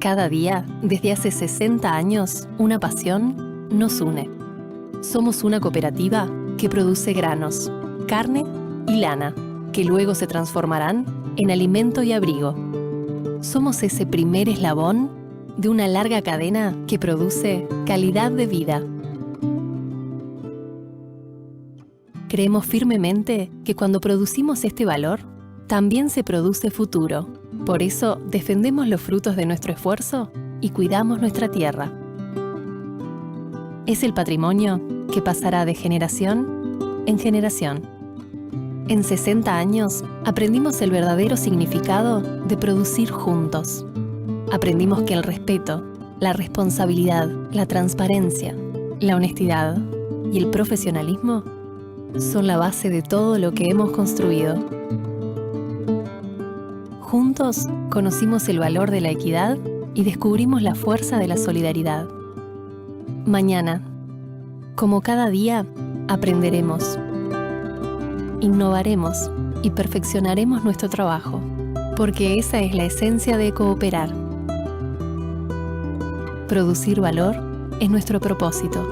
Cada día, desde hace 60 años, una pasión nos une. Somos una cooperativa que produce granos, carne y lana, que luego se transformarán en alimento y abrigo. Somos ese primer eslabón de una larga cadena que produce calidad de vida. Creemos firmemente que cuando producimos este valor, también se produce futuro. Por eso defendemos los frutos de nuestro esfuerzo y cuidamos nuestra tierra. Es el patrimonio que pasará de generación en generación. En 60 años aprendimos el verdadero significado de producir juntos. Aprendimos que el respeto, la responsabilidad, la transparencia, la honestidad y el profesionalismo son la base de todo lo que hemos construido. Juntos conocimos el valor de la equidad y descubrimos la fuerza de la solidaridad. Mañana, como cada día, aprenderemos, innovaremos y perfeccionaremos nuestro trabajo, porque esa es la esencia de cooperar. Producir valor es nuestro propósito.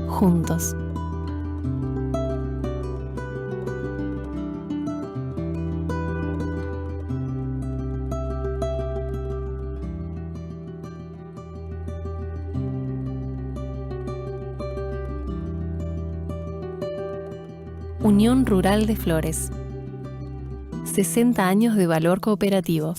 Juntos. Unión Rural de Flores. 60 años de valor cooperativo.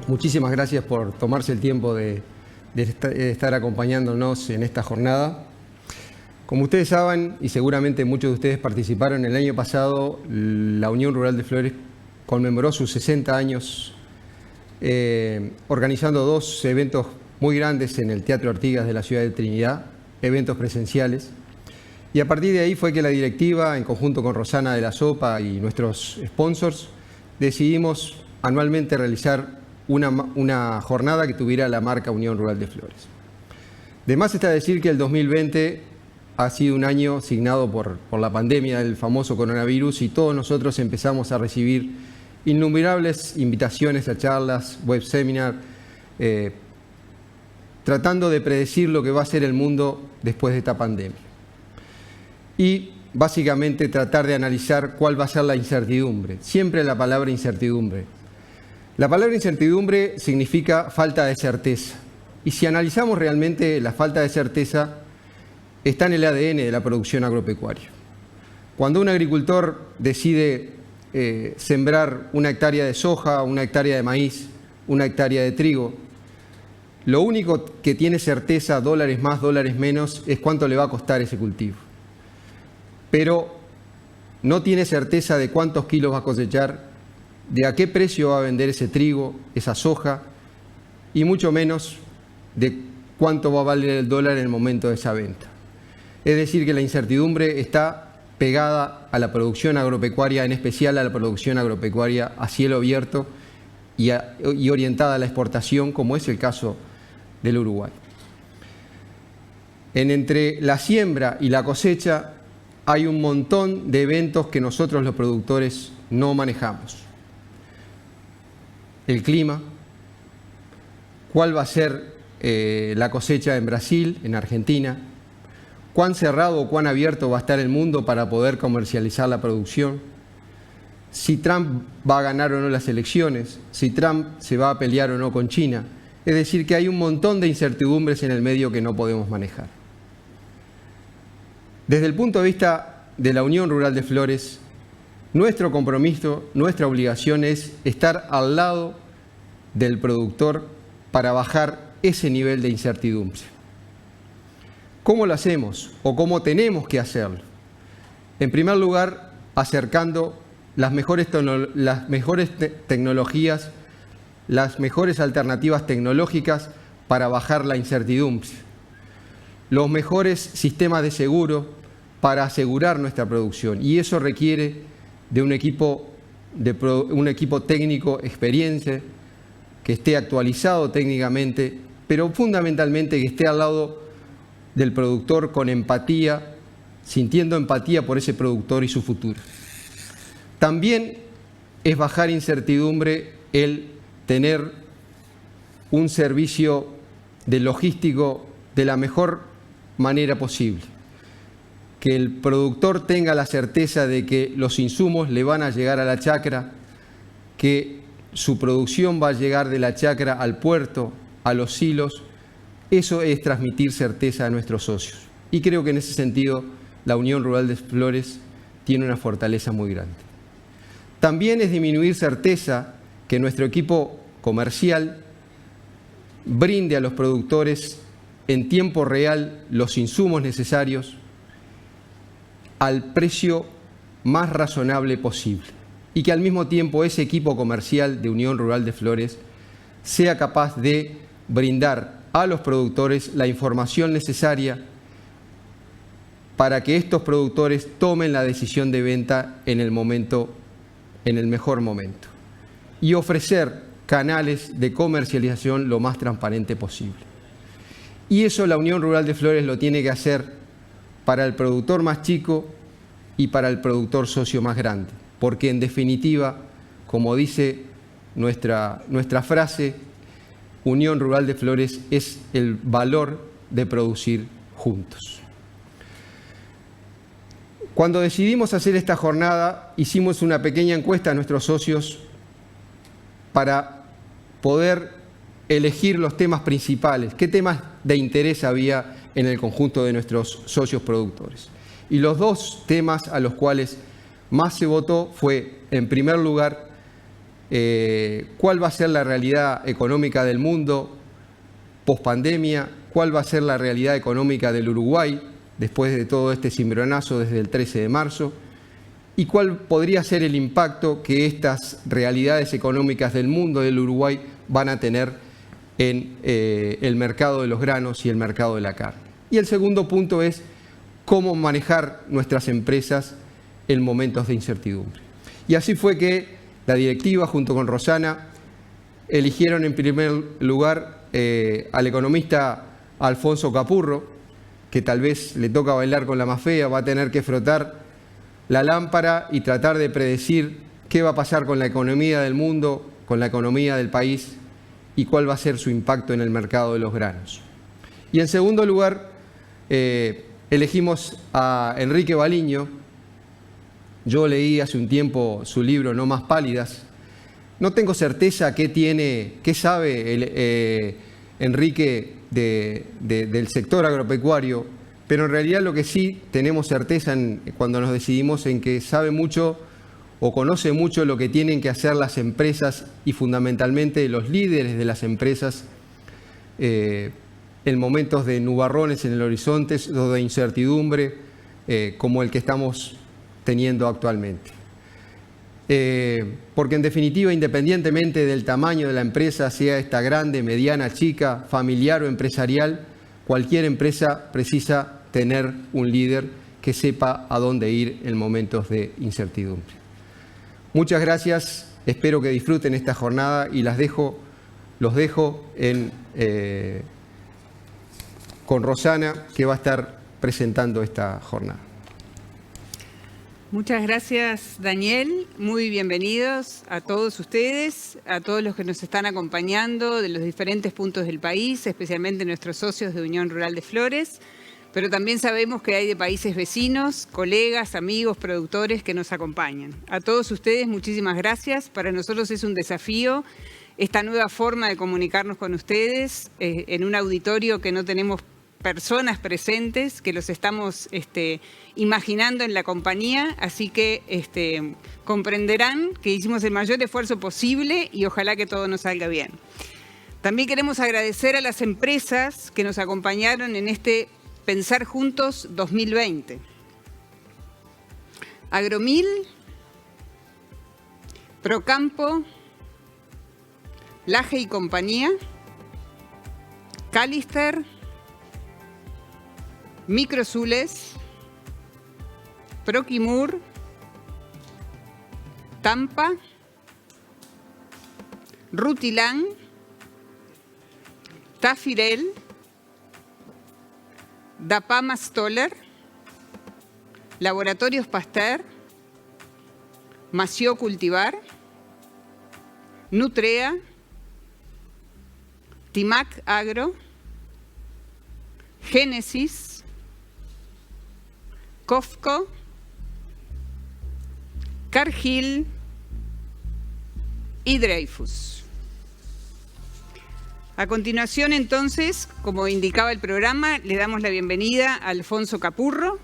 Muchísimas gracias por tomarse el tiempo de estar acompañándonos en esta jornada. Como ustedes saben, y seguramente muchos de ustedes participaron, el año pasado la Unión Rural de Flores conmemoró sus 60 años organizando dos eventos muy grandes en el Teatro Artigas de la ciudad de Trinidad, eventos presenciales. Y a partir de ahí fue que la directiva, en conjunto con Rosana de la Sopa y nuestros sponsors, decidimos anualmente realizar una jornada que tuviera la marca Unión Rural de Flores. De más está decir que el 2020 ha sido un año signado por la pandemia del famoso coronavirus y todos nosotros empezamos a recibir innumerables invitaciones a charlas, web seminar, tratando de predecir lo que va a ser el mundo después de esta pandemia. Y básicamente tratar de analizar cuál va a ser la incertidumbre. Siempre la palabra incertidumbre. La palabra incertidumbre significa falta de certeza. Y si analizamos realmente la falta de certeza, está en el ADN de la producción agropecuaria. Cuando un agricultor decide sembrar una hectárea de soja, una hectárea de maíz, una hectárea de trigo, lo único que tiene certeza, dólares más, dólares menos, es cuánto le va a costar ese cultivo. Pero no tiene certeza de cuántos kilos va a cosechar, de a qué precio va a vender ese trigo, esa soja, y mucho menos de cuánto va a valer el dólar en el momento de esa venta. Es decir, que la incertidumbre está pegada a la producción agropecuaria, en especial a la producción agropecuaria a cielo abierto y orientada a la exportación, como es el caso del Uruguay. Entre la siembra y la cosecha hay un montón de eventos que nosotros los productores no manejamos. El clima, cuál va a ser la cosecha en Brasil, en Argentina, cuán cerrado o cuán abierto va a estar el mundo para poder comercializar la producción, si Trump va a ganar o no las elecciones, si Trump se va a pelear o no con China. Es decir, que hay un montón de incertidumbres en el medio que no podemos manejar. Desde el punto de vista de la Unión Rural de Flores, nuestro compromiso, nuestra obligación es estar al lado del productor para bajar ese nivel de incertidumbre. ¿Cómo lo hacemos o cómo tenemos que hacerlo? En primer lugar, acercando las mejores tecnologías, las mejores alternativas tecnológicas para bajar la incertidumbre, los mejores sistemas de seguro para asegurar nuestra producción, y eso requiere de un equipo técnico experiencia, que esté actualizado técnicamente, pero fundamentalmente que esté al lado del productor con empatía, sintiendo empatía por ese productor y su futuro. También es bajar incertidumbre el tener un servicio de logístico de la mejor manera posible. Que el productor tenga la certeza de que los insumos le van a llegar a la chacra, que su producción va a llegar de la chacra al puerto, a los silos. Eso es transmitir certeza a nuestros socios. Y creo que en ese sentido la Unión Rural de Flores tiene una fortaleza muy grande. También es disminuir certeza que nuestro equipo comercial brinde a los productores en tiempo real los insumos necesarios al precio más razonable posible, y que al mismo tiempo ese equipo comercial de Unión Rural de Flores sea capaz de brindar a los productores la información necesaria para que estos productores tomen la decisión de venta en el mejor momento, y ofrecer canales de comercialización lo más transparente posible. Y eso la Unión Rural de Flores lo tiene que hacer para el productor más chico y para el productor socio más grande, porque en definitiva, como dice nuestra frase, Unión Rural de Flores es el valor de producir juntos. Cuando decidimos hacer esta jornada, hicimos una pequeña encuesta a nuestros socios para poder elegir los temas principales, qué temas de interés había en el conjunto de nuestros socios productores. Y los dos temas a los cuales más se votó fue, en primer lugar, cuál va a ser la realidad económica del mundo pospandemia, cuál va a ser la realidad económica del Uruguay después de todo este cimbronazo desde el 13 de marzo, y cuál podría ser el impacto que estas realidades económicas del mundo del Uruguay van a tener en el mercado de los granos y el mercado de la carne. Y el segundo punto es cómo manejar nuestras empresas en momentos de incertidumbre. Y así fue que la directiva, junto con Rosana, eligieron en primer lugar al economista Alfonso Capurro, que tal vez le toca bailar con la más fea, va a tener que frotar la lámpara y tratar de predecir qué va a pasar con la economía del mundo, con la economía del país y cuál va a ser su impacto en el mercado de los granos. Y en segundo lugar, elegimos a Enrique Baliño. Yo leí hace un tiempo su libro No más pálidas. No tengo certeza qué sabe Enrique del sector agropecuario, pero en realidad lo que sí tenemos certeza cuando nos decidimos en que sabe mucho o conoce mucho lo que tienen que hacer las empresas y fundamentalmente los líderes de las empresas en momentos de nubarrones en el horizonte o de incertidumbre como el que estamos teniendo actualmente. Porque en definitiva, independientemente del tamaño de la empresa, sea esta grande, mediana, chica, familiar o empresarial, cualquier empresa precisa tener un líder que sepa a dónde ir en momentos de incertidumbre. Muchas gracias, espero que disfruten esta jornada y los dejo con Rosana, que va a estar presentando esta jornada. Muchas gracias, Daniel. Muy bienvenidos a todos ustedes, a todos los que nos están acompañando de los diferentes puntos del país, especialmente nuestros socios de Unión Rural de Flores, pero también sabemos que hay de países vecinos, colegas, amigos, productores que nos acompañan. A todos ustedes, muchísimas gracias. Para nosotros es un desafío esta nueva forma de comunicarnos con ustedes en un auditorio que no tenemos personas presentes, que los estamos imaginando en la compañía, así que comprenderán que hicimos el mayor esfuerzo posible y ojalá que todo nos salga bien. También queremos agradecer a las empresas que nos acompañaron en este Pensar Juntos 2020. Agromil, Procampo, Laje y Compañía, Calister, Microzules, Proquimur, Tampa, Rutilán, Tafirel, Dapama Stoller, Laboratorios Pasteur, Mació Cultivar, Nutrea, Timac Agro, Génesis, Cofco, Cargill y Dreyfus. A continuación, entonces, como indicaba el programa, le damos la bienvenida a Alfonso Capurro.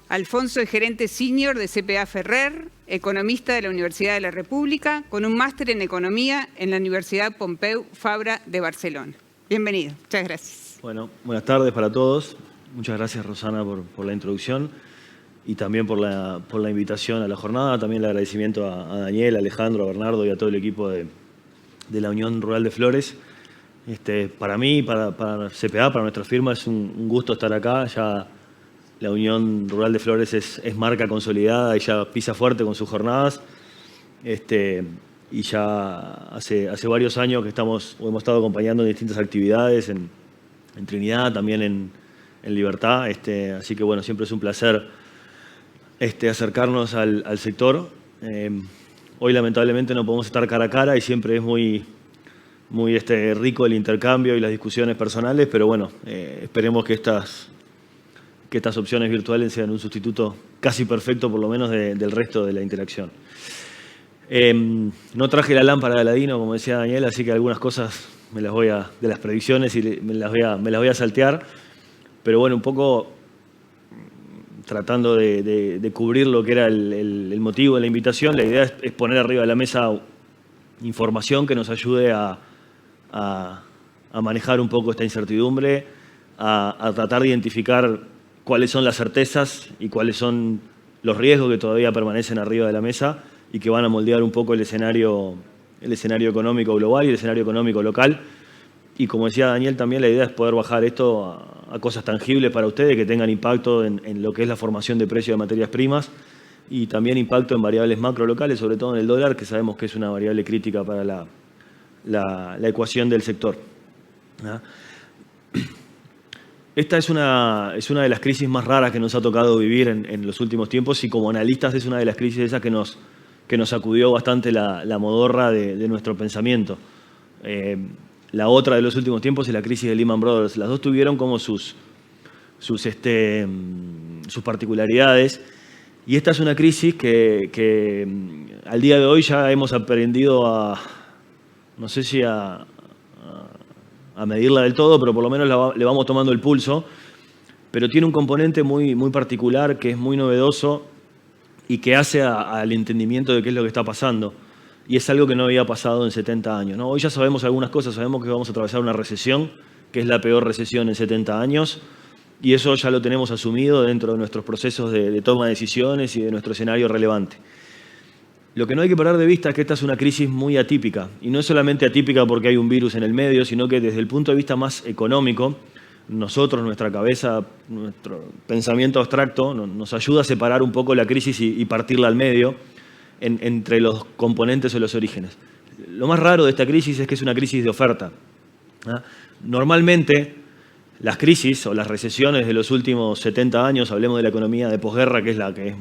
Alfonso es gerente senior de CPA Ferrer, economista de la Universidad de la República, con un máster en economía en la Universidad Pompeu Fabra de Barcelona. Bienvenido, muchas gracias. Bueno, buenas tardes para todos. Muchas gracias, Rosana, por la introducción y también por la invitación a la jornada. También el agradecimiento a Daniel, a Alejandro, a Bernardo y a todo el equipo de la Unión Rural de Flores. Para mí, para CPA, para nuestra firma, es un gusto estar acá. Ya la Unión Rural de Flores es marca consolidada y ya pisa fuerte con sus jornadas. Y ya hace varios años que hemos estado acompañando en distintas actividades en Trinidad, también en Libertad. Así que bueno, siempre es un placer acercarnos al sector. Hoy lamentablemente no podemos estar cara a cara y siempre es muy rico el intercambio y las discusiones personales, pero bueno, esperemos que estas opciones virtuales sean un sustituto casi perfecto, por lo menos, del resto de la interacción. No traje la lámpara de Aladino, como decía Daniel, así que algunas cosas de las predicciones y me las voy a saltear, pero bueno, un poco tratando de cubrir lo que era el motivo de la invitación. La idea es poner arriba de la mesa información que nos ayude a manejar un poco esta incertidumbre, a tratar de identificar cuáles son las certezas y cuáles son los riesgos que todavía permanecen arriba de la mesa y que van a moldear un poco el escenario económico global y el escenario económico local. Y como decía Daniel, también la idea es poder bajar esto a cosas tangibles para ustedes que tengan impacto en lo que es la formación de precios de materias primas y también impacto en variables macro locales, sobre todo en el dólar, que sabemos que es una variable crítica para la ecuación del sector. ¿Ah? Esta es una de las crisis más raras que nos ha tocado vivir en los últimos tiempos y como analistas es una de las crisis esas que nos sacudió bastante la modorra de nuestro pensamiento. La otra de los últimos tiempos es la crisis de Lehman Brothers. Las dos tuvieron como sus particularidades y esta es una crisis que al día de hoy ya hemos aprendido no sé si a medirla del todo, pero por lo menos le vamos tomando el pulso. Pero tiene un componente muy, muy particular que es muy novedoso y que hace al entendimiento de qué es lo que está pasando. Y es algo que no había pasado en 70 años, ¿no? Hoy ya sabemos algunas cosas, sabemos que vamos a atravesar una recesión, que es la peor recesión en 70 años, y eso ya lo tenemos asumido dentro de nuestros procesos de toma de decisiones y de nuestro escenario relevante. Lo que no hay que perder de vista es que esta es una crisis muy atípica, y no es solamente atípica porque hay un virus en el medio, sino que desde el punto de vista más económico, nosotros, nuestra cabeza, nuestro pensamiento abstracto, nos ayuda a separar un poco la crisis y partirla al medio entre los componentes o los orígenes. Lo más raro de esta crisis es que es una crisis de oferta. ¿Ah? Normalmente, las crisis o las recesiones de los últimos 70 años, hablemos de la economía de posguerra, que es la que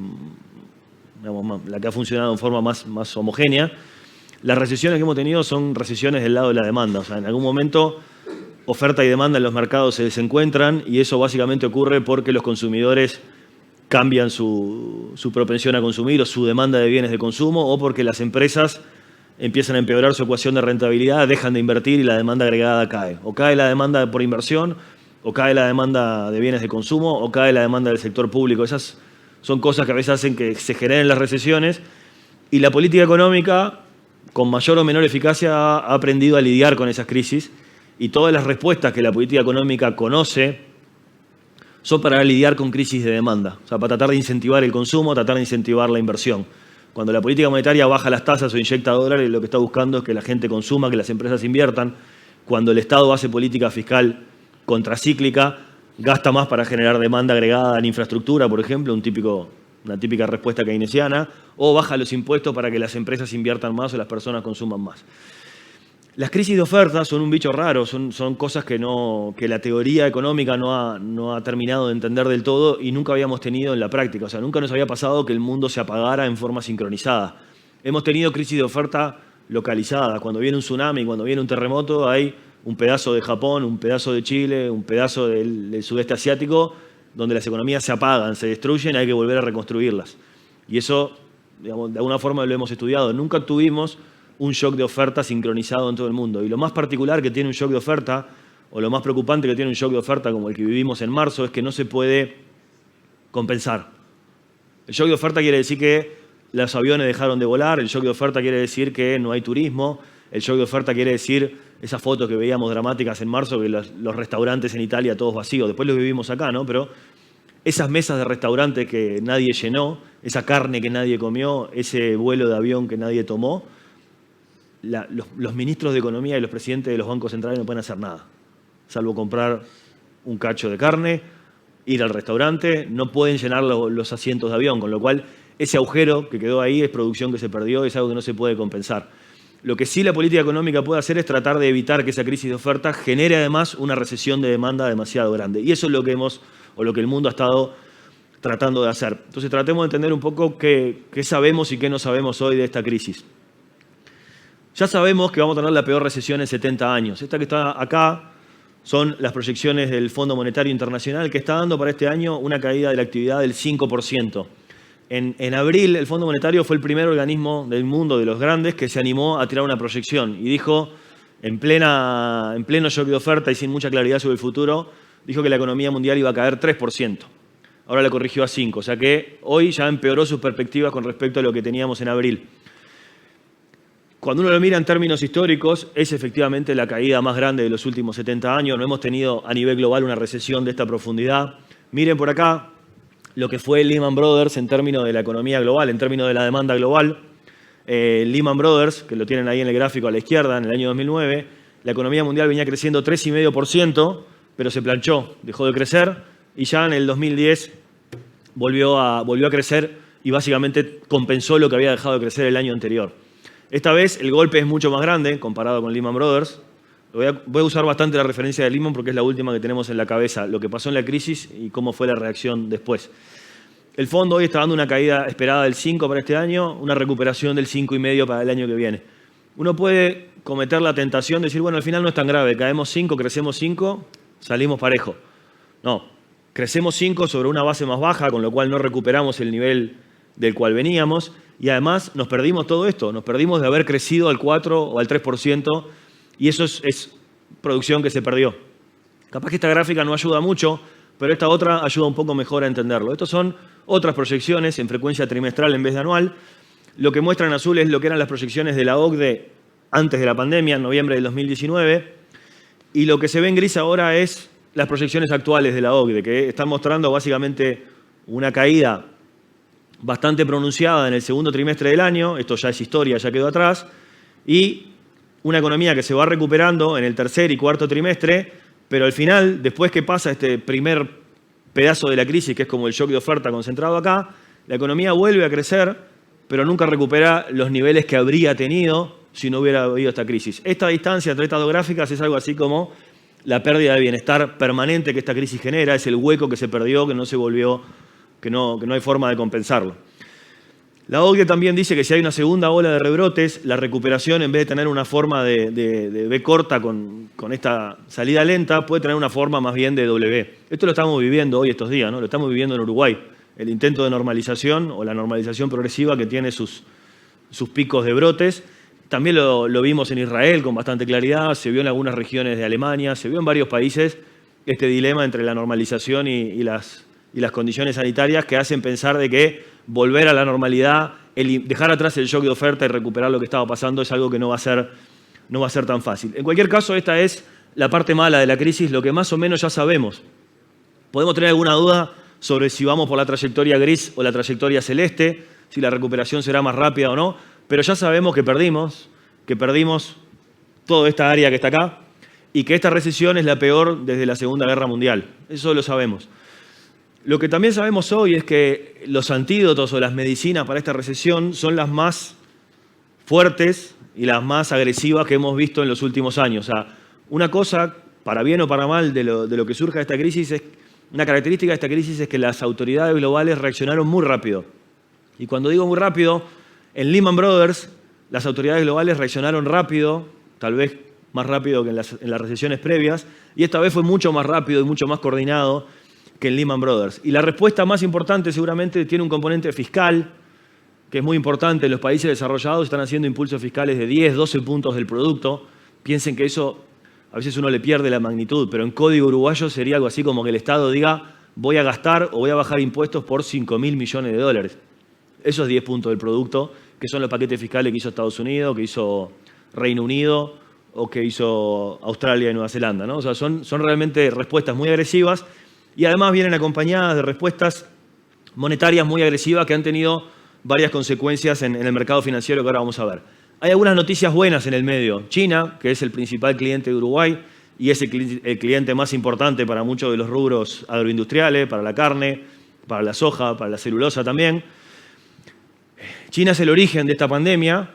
ha funcionado en forma más homogénea, las recesiones que hemos tenido son recesiones del lado de la demanda. O sea, en algún momento oferta y demanda en los mercados se desencuentran y eso básicamente ocurre porque los consumidores cambian su propensión a consumir o su demanda de bienes de consumo o porque las empresas empiezan a empeorar su ecuación de rentabilidad, dejan de invertir y la demanda agregada cae. O cae la demanda por inversión, o cae la demanda de bienes de consumo, o cae la demanda del sector público. Esas son cosas que a veces hacen que se generen las recesiones y la política económica, con mayor o menor eficacia, ha aprendido a lidiar con esas crisis y todas las respuestas que la política económica conoce son para lidiar con crisis de demanda, o sea, para tratar de incentivar el consumo, tratar de incentivar la inversión. Cuando la política monetaria baja las tasas o inyecta dólares, lo que está buscando es que la gente consuma, que las empresas inviertan. Cuando el Estado hace política fiscal contracíclica, gasta más para generar demanda agregada en infraestructura, por ejemplo, una típica respuesta keynesiana, o baja los impuestos para que las empresas inviertan más o las personas consuman más. Las crisis de oferta son un bicho raro, son cosas que la teoría económica no ha terminado de entender del todo y nunca habíamos tenido en la práctica. O sea, nunca nos había pasado que el mundo se apagara en forma sincronizada. Hemos tenido crisis de oferta localizada. Cuando viene un tsunami, cuando viene un terremoto, hay un pedazo de Japón, un pedazo de Chile, un pedazo del sudeste asiático, donde las economías se apagan, se destruyen, hay que volver a reconstruirlas. Y eso, digamos, de alguna forma lo hemos estudiado. Nunca tuvimos un shock de oferta sincronizado en todo el mundo. Y lo más particular que tiene un shock de oferta, o lo más preocupante que tiene un shock de oferta como el que vivimos en marzo, es que no se puede compensar. El shock de oferta quiere decir que los aviones dejaron de volar, el shock de oferta quiere decir que no hay turismo, el shock de oferta quiere decir esas fotos que veíamos dramáticas en marzo, que los restaurantes en Italia todos vacíos, después los vivimos acá, ¿no? Pero esas mesas de restaurantes que nadie llenó, esa carne que nadie comió, ese vuelo de avión que nadie tomó, los ministros de Economía y los presidentes de los bancos centrales no pueden hacer nada, salvo comprar un cacho de carne, ir al restaurante, no pueden llenar los asientos de avión, con lo cual ese agujero que quedó ahí es producción que se perdió, es algo que no se puede compensar. Lo que sí la política económica puede hacer es tratar de evitar que esa crisis de oferta genere además una recesión de demanda demasiado grande. Y eso es lo que el mundo ha estado tratando de hacer. Entonces tratemos de entender un poco qué sabemos y qué no sabemos hoy de esta crisis. Ya sabemos que vamos a tener la peor recesión en 70 años. Esta que está acá son las proyecciones del Fondo Monetario Internacional, que está dando para este año una caída de la actividad del 5%. En abril, el Fondo Monetario fue el primer organismo del mundo, de los grandes, que se animó a tirar una proyección y dijo, en pleno shock de oferta y sin mucha claridad sobre el futuro, dijo que la economía mundial iba a caer 3%. Ahora la corrigió a 5%, o sea que hoy ya empeoró sus perspectivas con respecto a lo que teníamos en abril. Cuando uno lo mira en términos históricos, es efectivamente la caída más grande de los últimos 70 años. No hemos tenido a nivel global una recesión de esta profundidad. Miren por acá lo que fue Lehman Brothers en términos de la economía global, en términos de la demanda global. Lehman Brothers, que lo tienen ahí en el gráfico a la izquierda, en el año 2009, la economía mundial venía creciendo 3,5%, pero se planchó, dejó de crecer y ya en el 2010 volvió a crecer y básicamente compensó lo que había dejado de crecer el año anterior. Esta vez el golpe es mucho más grande comparado con Lehman Brothers. Voy a usar bastante la referencia de Lehman porque es la última que tenemos en la cabeza, lo que pasó en la crisis y cómo fue la reacción después. El fondo hoy está dando una caída esperada del 5 para este año, una recuperación del 5,5 para el año que viene. Uno puede cometer la tentación de decir, bueno, al final no es tan grave, caemos 5, crecemos 5, salimos parejo. No, crecemos 5 sobre una base más baja, con lo cual no recuperamos el nivel del cual veníamos y además nos perdimos todo esto, nos perdimos de haber crecido al 4 o al 3% y eso es producción que se perdió. Capaz que esta gráfica no ayuda mucho, pero esta otra ayuda un poco mejor a entenderlo. Estas son otras proyecciones en frecuencia trimestral en vez de anual. Lo que muestra en azul es lo que eran las proyecciones de la OCDE antes de la pandemia, en noviembre del 2019, y lo que se ve en gris ahora es las proyecciones actuales de la OCDE, que están mostrando básicamente una caída bastante pronunciada en el segundo trimestre del año, esto ya es historia, ya quedó atrás, y una economía que se va recuperando en el tercer y cuarto trimestre, pero al final, después que pasa este primer pedazo de la crisis, que es como el shock de oferta concentrado acá, la economía vuelve a crecer, pero nunca recupera los niveles que habría tenido si no hubiera habido esta crisis. Esta distancia entre estas dos gráficas es algo así como la pérdida de bienestar permanente que esta crisis genera, es el hueco que se perdió, que no se volvió, que no hay forma de compensarlo. La OCDE también dice que si hay una segunda ola de rebrotes, la recuperación, en vez de tener una forma de V corta con esta salida lenta, puede tener una forma más bien de W. Esto lo estamos viviendo hoy estos días, ¿no? Lo estamos viviendo en Uruguay. El intento de normalización o la normalización progresiva que tiene sus picos de brotes. También lo vimos en Israel con bastante claridad, se vio en algunas regiones de Alemania, se vio en varios países este dilema entre la normalización y las condiciones sanitarias que hacen pensar de que volver a la normalidad, dejar atrás el shock de oferta y recuperar lo que estaba pasando es algo que no va a ser tan fácil. En cualquier caso, esta es la parte mala de la crisis, lo que más o menos ya sabemos. Podemos tener alguna duda sobre si vamos por la trayectoria gris o la trayectoria celeste, si la recuperación será más rápida o no, pero ya sabemos que perdimos toda esta área que está acá y que esta recesión es la peor desde la Segunda Guerra Mundial. Eso lo sabemos. Lo que también sabemos hoy es que los antídotos o las medicinas para esta recesión son las más fuertes y las más agresivas que hemos visto en los últimos años. O sea, una cosa, para bien o para mal, de lo que surge de esta crisis, una característica de esta crisis es que las autoridades globales reaccionaron muy rápido. Y cuando digo muy rápido, en Lehman Brothers las autoridades globales reaccionaron rápido, tal vez más rápido que en las recesiones previas, y esta vez fue mucho más rápido y mucho más coordinado que en Lehman Brothers. Y la respuesta más importante seguramente tiene un componente fiscal, que es muy importante. Los países desarrollados están haciendo impulsos fiscales de 10, 12 puntos del producto. Piensen que eso, a veces uno le pierde la magnitud, pero en código uruguayo sería algo así como que el Estado diga voy a gastar o voy a bajar impuestos por 5.000 millones de dólares. Eso es 10 puntos del producto, que son los paquetes fiscales que hizo Estados Unidos, que hizo Reino Unido o que hizo Australia y Nueva Zelanda, ¿no? O sea, son realmente respuestas muy agresivas. Y además vienen acompañadas de respuestas monetarias muy agresivas que han tenido varias consecuencias en el mercado financiero que ahora vamos a ver. Hay algunas noticias buenas en el medio. China, que es el principal cliente de Uruguay y es el cliente más importante para muchos de los rubros agroindustriales, para la carne, para la soja, para la celulosa también. China es el origen de esta pandemia.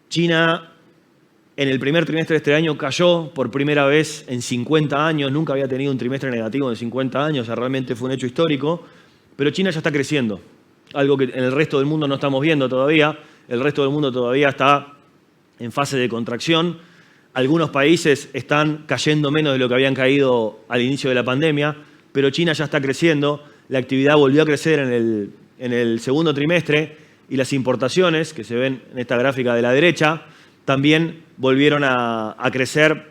China en el primer trimestre de este año cayó por primera vez en 50 años, nunca había tenido un trimestre negativo en 50 años, o sea, realmente fue un hecho histórico, pero China ya está creciendo, algo que en el resto del mundo no estamos viendo todavía, el resto del mundo todavía está en fase de contracción, algunos países están cayendo menos de lo que habían caído al inicio de la pandemia, pero China ya está creciendo, la actividad volvió a crecer en el segundo trimestre y las importaciones, que se ven en esta gráfica de la derecha, también volvieron a crecer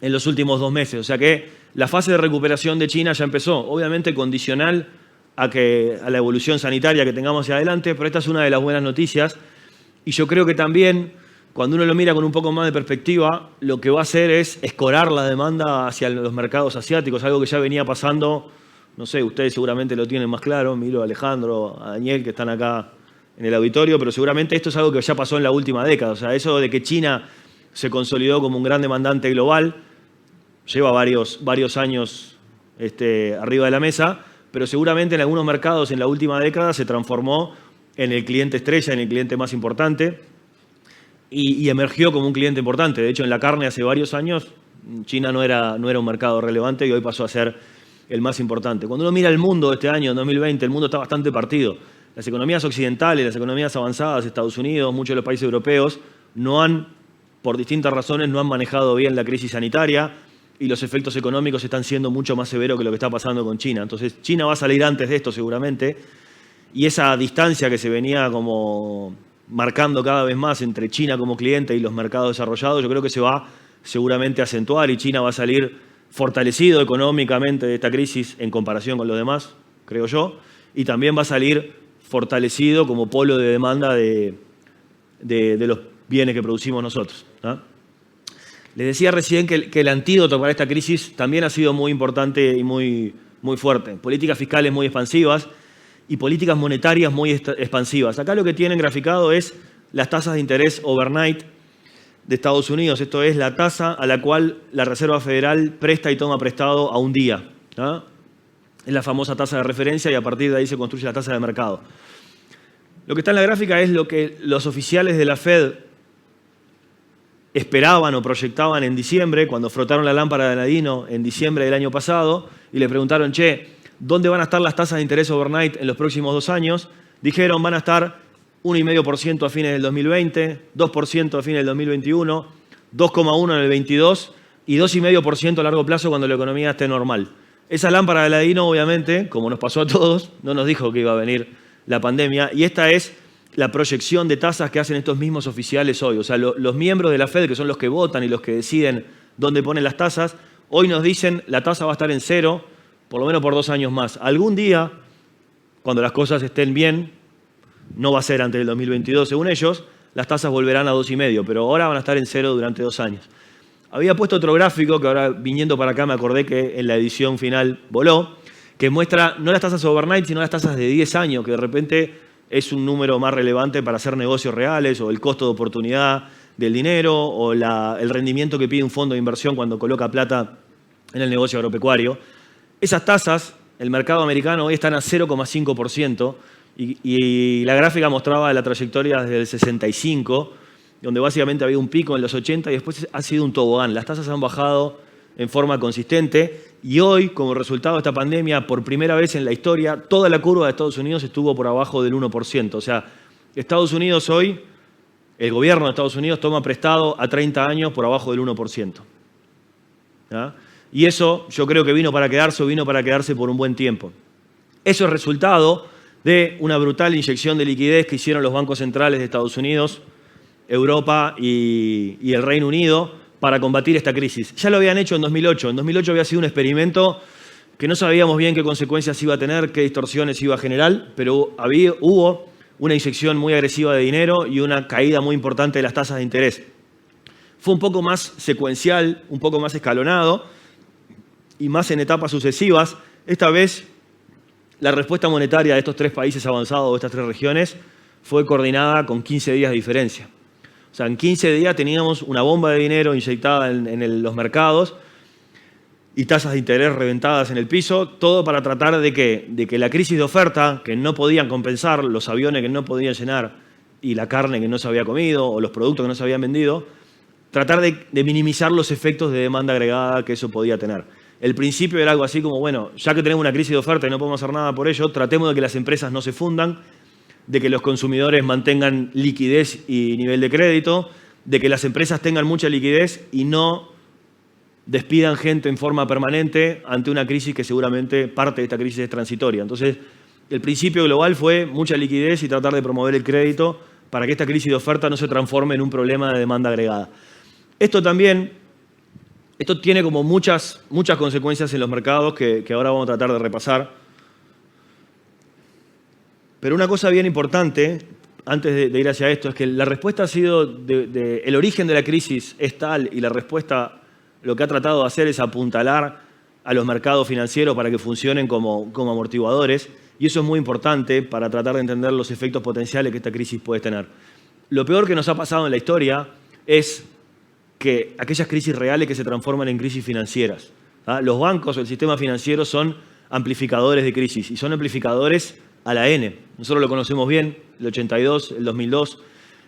en los últimos 2 meses. O sea que la fase de recuperación de China ya empezó, obviamente condicional a la evolución sanitaria que tengamos hacia adelante, pero esta es una de las buenas noticias. Y yo creo que también, cuando uno lo mira con un poco más de perspectiva, lo que va a hacer es escorar la demanda hacia los mercados asiáticos, algo que ya venía pasando, no sé, ustedes seguramente lo tienen más claro, miro a Alejandro, a Daniel, que están acá en el auditorio, pero seguramente esto es algo que ya pasó en la última década. O sea, eso de que China se consolidó como un gran demandante global, lleva varios años arriba de la mesa, pero seguramente en algunos mercados en la última década se transformó en el cliente estrella, en el cliente más importante y emergió como un cliente importante. De hecho, en la carne hace varios años China no era un mercado relevante y hoy pasó a ser el más importante. Cuando uno mira el mundo este año, en 2020, el mundo está bastante partido. Las economías occidentales, las economías avanzadas, Estados Unidos, muchos de los países europeos, por distintas razones, no han manejado bien la crisis sanitaria y los efectos económicos están siendo mucho más severos que lo que está pasando con China. Entonces, China va a salir antes de esto seguramente y esa distancia que se venía como marcando cada vez más entre China como cliente y los mercados desarrollados, yo creo que se va seguramente a acentuar y China va a salir fortalecido económicamente de esta crisis en comparación con los demás, creo yo, y también va a salir fortalecido como polo de demanda de los bienes que producimos nosotros, ¿no? Les decía recién que el antídoto para esta crisis también ha sido muy importante y muy fuerte. Políticas fiscales muy expansivas y políticas monetarias muy expansivas. Acá lo que tienen graficado es las tasas de interés overnight de Estados Unidos. Esto es la tasa a la cual la Reserva Federal presta y toma prestado a un día, ¿no? Es la famosa tasa de referencia y a partir de ahí se construye la tasa de mercado. Lo que está en la gráfica es lo que los oficiales de la Fed esperaban o proyectaban en diciembre, cuando frotaron la lámpara de Aladino en diciembre del año pasado y le preguntaron, ¿dónde van a estar las tasas de interés overnight en los próximos 2 años? Dijeron, van a estar 1,5% a fines del 2020, 2% a fines del 2021, 2,1% en el 22 y 2,5% a largo plazo cuando la economía esté normal. Esa lámpara de Aladino, obviamente, como nos pasó a todos, no nos dijo que iba a venir la pandemia y esta es la proyección de tasas que hacen estos mismos oficiales hoy. O sea, los miembros de la Fed, que son los que votan y los que deciden dónde ponen las tasas, hoy nos dicen la tasa va a estar en 0, por lo menos por 2 años más. Algún día, cuando las cosas estén bien, no va a ser antes del 2022 según ellos, las tasas volverán a 2,5, pero ahora van a estar en 0 durante 2 años. Había puesto otro gráfico que ahora viniendo para acá me acordé que en la edición final voló, que muestra no las tasas overnight, sino las tasas de 10 años, que de repente es un número más relevante para hacer negocios reales o el costo de oportunidad del dinero o el rendimiento que pide un fondo de inversión cuando coloca plata en el negocio agropecuario. Esas tasas, el mercado americano hoy están a 0,5% y la gráfica mostraba la trayectoria desde el 65, donde básicamente había un pico en los 80 y después ha sido un tobogán. Las tasas han bajado en forma consistente y hoy, como resultado de esta pandemia, por primera vez en la historia, toda la curva de Estados Unidos estuvo por abajo del 1%. O sea, Estados Unidos hoy, el gobierno de Estados Unidos toma prestado a 30 años por abajo del 1%. ¿Ya? Y eso yo creo que vino para quedarse por un buen tiempo. Eso es resultado de una brutal inyección de liquidez que hicieron los bancos centrales de Estados Unidos, Europa y el Reino Unido para combatir esta crisis. Ya lo habían hecho en 2008. En 2008 había sido un experimento que no sabíamos bien qué consecuencias iba a tener, qué distorsiones iba a generar, pero hubo una inyección muy agresiva de dinero y una caída muy importante de las tasas de interés. Fue un poco más secuencial, un poco más escalonado y más en etapas sucesivas. Esta vez la respuesta monetaria de estos 3 países avanzados, de estas 3 regiones, fue coordinada con 15 días de diferencia. O sea, en 15 días teníamos una bomba de dinero inyectada en los mercados y tasas de interés reventadas en el piso, todo para tratar de que la crisis de oferta, que no podían compensar, los aviones que no podían llenar y la carne que no se había comido o los productos que no se habían vendido, tratar de minimizar los efectos de demanda agregada que eso podía tener. El principio era algo así como, bueno, ya que tenemos una crisis de oferta y no podemos hacer nada por ello, tratemos de que las empresas no se fundan, de que los consumidores mantengan liquidez y nivel de crédito, de que las empresas tengan mucha liquidez y no despidan gente en forma permanente ante una crisis que seguramente parte de esta crisis es transitoria. Entonces, el principio global fue mucha liquidez y tratar de promover el crédito para que esta crisis de oferta no se transforme en un problema de demanda agregada. Esto tiene como muchas consecuencias en los mercados que ahora vamos a tratar de repasar. Pero una cosa bien importante, antes de ir hacia esto, es que la respuesta ha sido, el origen de la crisis es tal y la respuesta lo que ha tratado de hacer es apuntalar a los mercados financieros para que funcionen como amortiguadores y eso es muy importante para tratar de entender los efectos potenciales que esta crisis puede tener. Lo peor que nos ha pasado en la historia es que aquellas crisis reales que se transforman en crisis financieras. Los bancos o el sistema financiero son amplificadores de crisis y son amplificadores a la N. Nosotros lo conocemos bien, el 82, el 2002,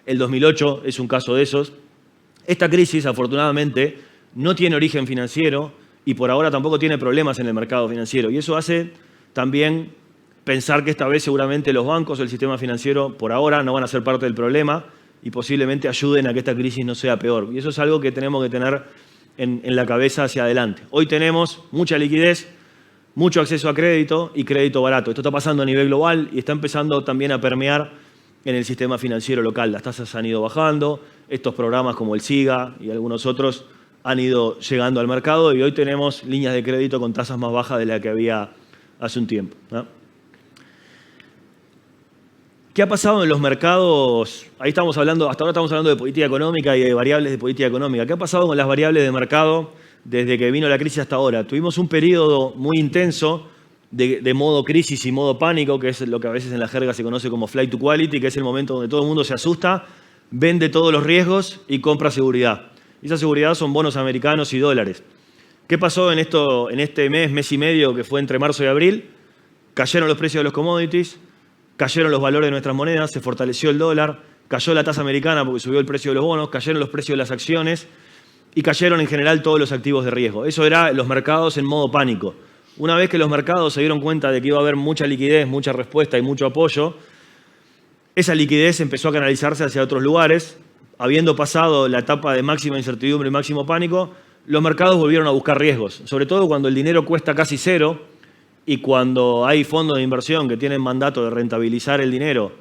el 2008 es un caso de esos. Esta crisis, afortunadamente, no tiene origen financiero y por ahora tampoco tiene problemas en el mercado financiero. Y eso hace también pensar que esta vez seguramente los bancos o el sistema financiero por ahora no van a ser parte del problema y posiblemente ayuden a que esta crisis no sea peor. Y eso es algo que tenemos que tener en la cabeza hacia adelante. Hoy tenemos mucha liquidez, mucho acceso a crédito y crédito barato. Esto está pasando a nivel global y está empezando también a permear en el sistema financiero local. Las tasas han ido bajando, estos programas como el SIGA y algunos otros han ido llegando al mercado y hoy tenemos líneas de crédito con tasas más bajas de las que había hace un tiempo, ¿no? ¿Qué ha pasado en los mercados? Ahí estamos hablando, hasta ahora estamos hablando de política económica y de variables de política económica. ¿Qué ha pasado con las variables de mercado desde que vino la crisis hasta ahora? Tuvimos un periodo muy intenso de modo crisis y modo pánico, que es lo que a veces en la jerga se conoce como flight to quality, que es el momento donde todo el mundo se asusta, vende todos los riesgos y compra seguridad. Y esa seguridad son bonos americanos y dólares. ¿Qué pasó en este mes y medio que fue entre marzo y abril? Cayeron los precios de los commodities, cayeron los valores de nuestras monedas, se fortaleció el dólar, cayó la tasa americana porque subió el precio de los bonos, cayeron los precios de las acciones y cayeron en general todos los activos de riesgo. Eso era los mercados en modo pánico. Una vez que los mercados se dieron cuenta de que iba a haber mucha liquidez, mucha respuesta y mucho apoyo, esa liquidez empezó a canalizarse hacia otros lugares. Habiendo pasado la etapa de máxima incertidumbre y máximo pánico, los mercados volvieron a buscar riesgos, sobre todo cuando el dinero cuesta casi cero y cuando hay fondos de inversión que tienen mandato de rentabilizar el dinero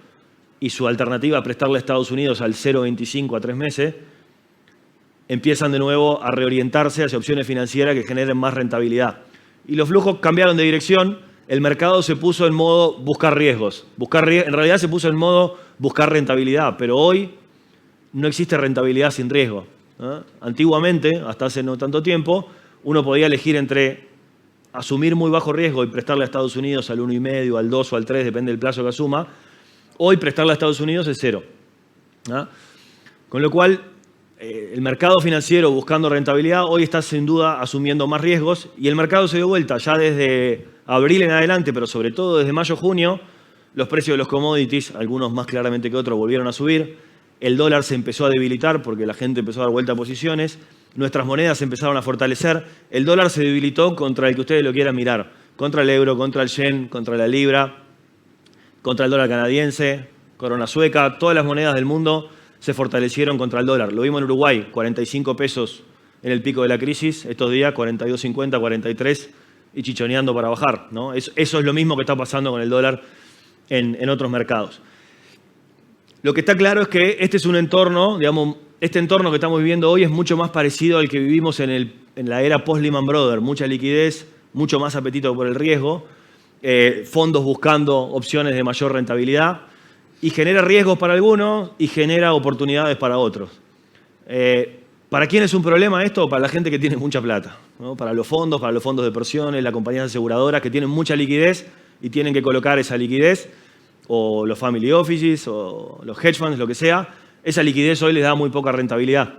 y su alternativa es prestarle a Estados Unidos al 0,25 a 3 meses, empiezan de nuevo a reorientarse hacia opciones financieras que generen más rentabilidad. Y los flujos cambiaron de dirección, el mercado se puso en modo buscar riesgos. En realidad se puso en modo buscar rentabilidad, pero hoy no existe rentabilidad sin riesgo, ¿no? Antiguamente, hasta hace no tanto tiempo, uno podía elegir entre asumir muy bajo riesgo y prestarle a Estados Unidos al 1,5, al 2 o al 3, depende del plazo que asuma. Hoy prestarle a Estados Unidos es 0, ¿no? Con lo cual, el mercado financiero buscando rentabilidad hoy está sin duda asumiendo más riesgos y el mercado se dio vuelta ya desde abril en adelante, pero sobre todo desde mayo-junio, los precios de los commodities, algunos más claramente que otros, volvieron a subir. El dólar se empezó a debilitar porque la gente empezó a dar vuelta a posiciones. Nuestras monedas se empezaron a fortalecer. El dólar se debilitó contra el que ustedes lo quieran mirar. Contra el euro, contra el yen, contra la libra, contra el dólar canadiense, corona sueca. Todas las monedas del mundo se fortalecieron contra el dólar. Lo vimos en Uruguay, 45 pesos en el pico de la crisis. Estos días, 42.50, 43 y chichoneando para bajar, ¿no? Eso es lo mismo que está pasando con el dólar en otros mercados. Lo que está claro es que este es un entorno, digamos, este entorno que estamos viviendo hoy es mucho más parecido al que vivimos en la era post-Lehman Brothers. Mucha liquidez, mucho más apetito por el riesgo, fondos buscando opciones de mayor rentabilidad y genera riesgos para algunos y genera oportunidades para otros. ¿Para quién es un problema esto? Para la gente que tiene mucha plata, ¿no? Para los fondos de pensiones, las compañías aseguradoras que tienen mucha liquidez y tienen que colocar esa liquidez, o los family offices, o los hedge funds, lo que sea, esa liquidez hoy les da muy poca rentabilidad.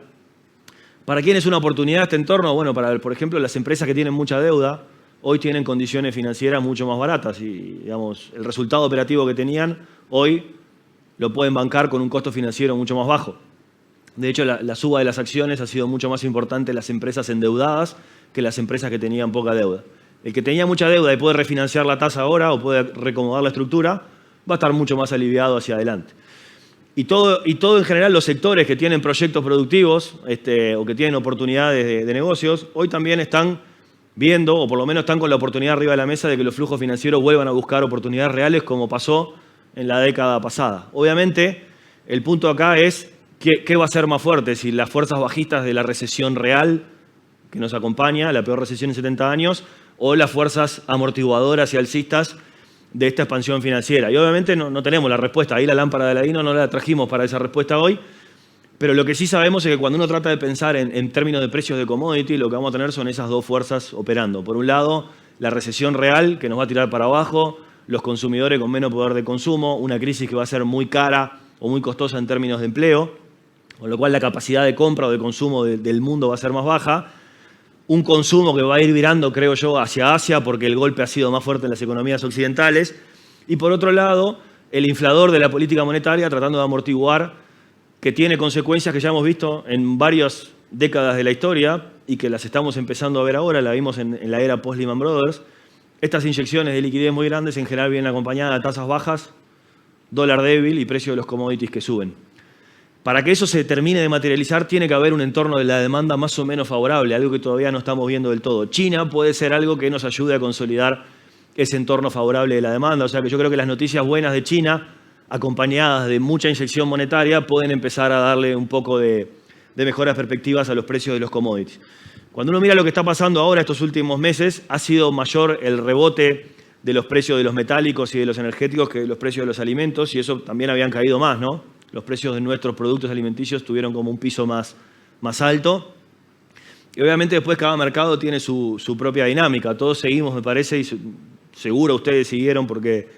¿Para quién es una oportunidad este entorno? Bueno, para, por ejemplo, las empresas que tienen mucha deuda, hoy tienen condiciones financieras mucho más baratas y, digamos, el resultado operativo que tenían, hoy lo pueden bancar con un costo financiero mucho más bajo. De hecho, la suba de las acciones ha sido mucho más importante en las empresas endeudadas que las empresas que tenían poca deuda. El que tenía mucha deuda y puede refinanciar la tasa ahora o puede recomodar la estructura, va a estar mucho más aliviado hacia adelante. Y todo en general, los sectores que tienen proyectos productivos o que tienen oportunidades de negocios, hoy también están viendo, o por lo menos están con la oportunidad arriba de la mesa de que los flujos financieros vuelvan a buscar oportunidades reales como pasó en la década pasada. Obviamente, el punto acá es qué va a ser más fuerte, si las fuerzas bajistas de la recesión real que nos acompaña, la peor recesión en 70 años, o las fuerzas amortiguadoras y alcistas de esta expansión financiera. Y obviamente no tenemos la respuesta. Ahí la lámpara de Aladino no la trajimos para esa respuesta hoy, pero lo que sí sabemos es que cuando uno trata de pensar en términos de precios de commodity, lo que vamos a tener son esas dos fuerzas operando. Por un lado, la recesión real que nos va a tirar para abajo, los consumidores con menos poder de consumo, una crisis que va a ser muy cara o muy costosa en términos de empleo. con lo cual la capacidad de compra o de consumo del mundo va a ser más baja. Un consumo que va a ir virando, creo yo, hacia Asia porque el golpe ha sido más fuerte en las economías occidentales. Y por otro lado, el inflador de la política monetaria tratando de amortiguar, que tiene consecuencias que ya hemos visto en varias décadas de la historia y que las estamos empezando a ver ahora, la vimos en la era post-Lehman Brothers. Estas inyecciones de liquidez muy grandes en general vienen acompañadas de tasas bajas, dólar débil y precio de los commodities que suben. Para que eso se termine de materializar, tiene que haber un entorno de la demanda más o menos favorable, algo que todavía no estamos viendo del todo. China puede ser algo que nos ayude a consolidar ese entorno favorable de la demanda. O sea que yo creo que las noticias buenas de China, acompañadas de mucha inyección monetaria, pueden empezar a darle un poco de mejoras perspectivas a los precios de los commodities. Cuando uno mira lo que está pasando ahora estos últimos meses, ha sido mayor el rebote de los precios de los metálicos y de los energéticos que de los precios de los alimentos, y eso también habían caído más, ¿no? Los precios de nuestros productos alimenticios tuvieron como un piso más alto. Y obviamente después cada mercado tiene su propia dinámica. Todos seguimos, me parece, y seguro ustedes siguieron porque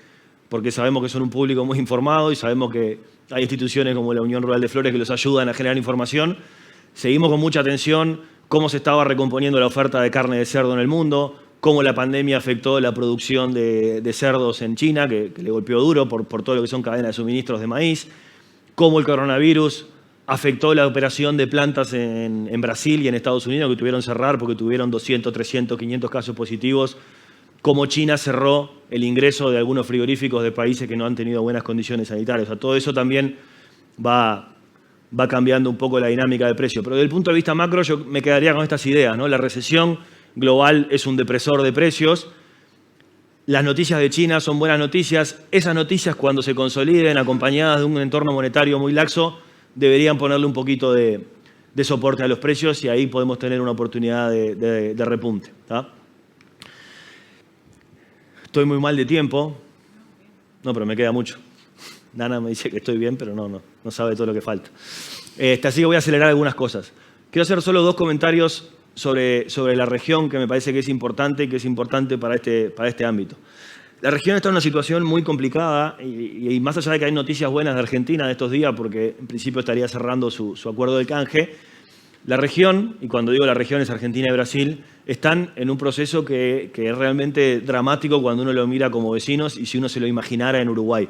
sabemos que son un público muy informado y sabemos que hay instituciones como la Unión Rural de Flores que los ayudan a generar información. Seguimos con mucha atención cómo se estaba recomponiendo la oferta de carne de cerdo en el mundo, cómo la pandemia afectó la producción de cerdos en China, que le golpeó duro por todo lo que son cadenas de suministros de maíz, cómo el coronavirus afectó la operación de plantas en Brasil y en Estados Unidos, que tuvieron que cerrar porque tuvieron 200, 300, 500 casos positivos, cómo China cerró el ingreso de algunos frigoríficos de países que no han tenido buenas condiciones sanitarias. O sea, todo eso también va cambiando un poco la dinámica de precio. Pero desde el punto de vista macro yo me quedaría con estas ideas, ¿no? La recesión global es un depresor de precios. Las noticias de China son buenas noticias. Esas noticias, cuando se consoliden acompañadas de un entorno monetario muy laxo, deberían ponerle un poquito de soporte a los precios y ahí podemos tener una oportunidad de repunte, ¿tá? Estoy muy mal de tiempo. No, pero me queda mucho. Nana me dice que estoy bien, pero no sabe todo lo que falta. Así que voy a acelerar algunas cosas. Quiero hacer solo 2 comentarios sobre la región que me parece que es importante y que es importante para este ámbito. La región está en una situación muy complicada y más allá de que hay noticias buenas de Argentina de estos días, porque en principio estaría cerrando su acuerdo de canje, la región, y cuando digo la región es Argentina y Brasil, están en un proceso que es realmente dramático cuando uno lo mira como vecinos y si uno se lo imaginara en Uruguay.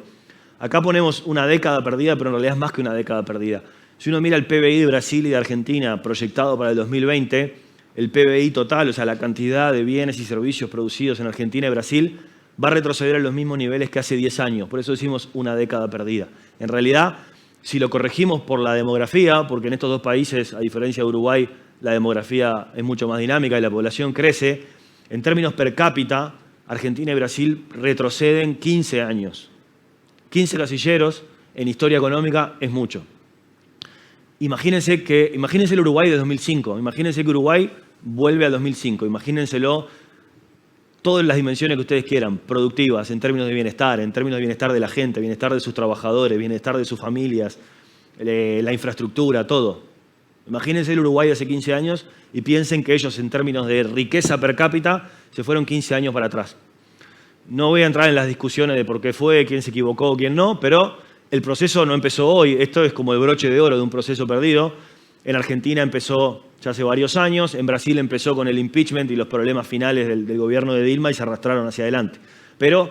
Acá ponemos una década perdida, pero en realidad es más que una década perdida. Si uno mira el PBI de Brasil y de Argentina proyectado para el 2020, el PBI total, o sea, la cantidad de bienes y servicios producidos en Argentina y Brasil, va a retroceder a los mismos niveles que hace 10 años. Por eso decimos una década perdida. En realidad, si lo corregimos por la demografía, porque en estos 2 países, a diferencia de Uruguay, la demografía es mucho más dinámica y la población crece, en términos per cápita, Argentina y Brasil retroceden 15 años. 15 casilleros en historia económica es mucho. Imagínense el Uruguay de 2005, imagínense que Uruguay vuelve al 2005, imagínenselo todas las dimensiones que ustedes quieran, productivas, en términos de bienestar de la gente, bienestar de sus trabajadores, bienestar de sus familias, la infraestructura, todo. Imagínense el Uruguay de hace 15 años y piensen que ellos en términos de riqueza per cápita se fueron 15 años para atrás. No voy a entrar en las discusiones de por qué fue, quién se equivocó, quién no, pero el proceso no empezó hoy. Esto es como el broche de oro de un proceso perdido. En Argentina empezó ya hace varios años, en Brasil empezó con el impeachment y los problemas finales del gobierno de Dilma y se arrastraron hacia adelante. Pero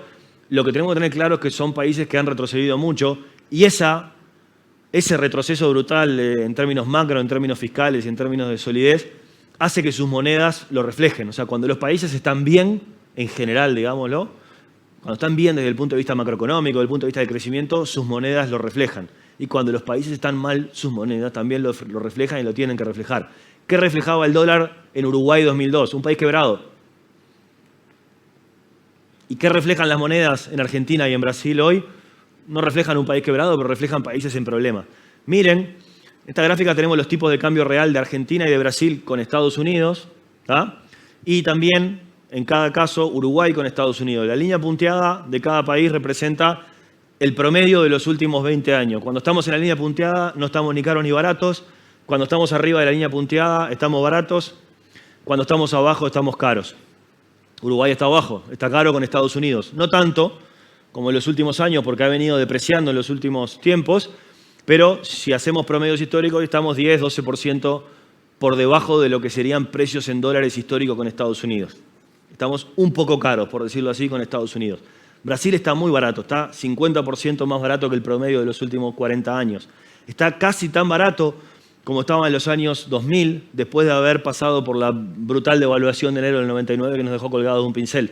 lo que tenemos que tener claro es que son países que han retrocedido mucho y ese retroceso brutal en términos macro, en términos fiscales y en términos de solidez, hace que sus monedas lo reflejen. O sea, cuando los países están bien, en general, digámoslo, cuando están bien desde el punto de vista macroeconómico, desde el punto de vista del crecimiento, sus monedas lo reflejan. Y cuando los países están mal, sus monedas también lo reflejan y lo tienen que reflejar. ¿Qué reflejaba el dólar en Uruguay 2002? Un país quebrado. ¿Y qué reflejan las monedas en Argentina y en Brasil hoy? No reflejan un país quebrado, pero reflejan países en problemas. Miren, en esta gráfica tenemos los tipos de cambio real de Argentina y de Brasil con Estados Unidos, ¿tá? Y también, en cada caso, Uruguay con Estados Unidos. La línea punteada de cada país representa el promedio de los últimos 20 años. Cuando estamos en la línea punteada no estamos ni caros ni baratos. Cuando estamos arriba de la línea punteada estamos baratos. Cuando estamos abajo estamos caros. Uruguay está abajo, está caro con Estados Unidos. No tanto como en los últimos años porque ha venido depreciando en los últimos tiempos, Pero si hacemos promedios históricos, estamos 10, 12% por debajo de lo que serían precios en dólares históricos con Estados Unidos. Estamos un poco caros, por decirlo así, con Estados Unidos. Brasil está muy barato, está 50% más barato que el promedio de los últimos 40 años. Está casi tan barato como estaba en los años 2000, después de haber pasado por la brutal devaluación de enero del 99 que nos dejó colgados de un pincel.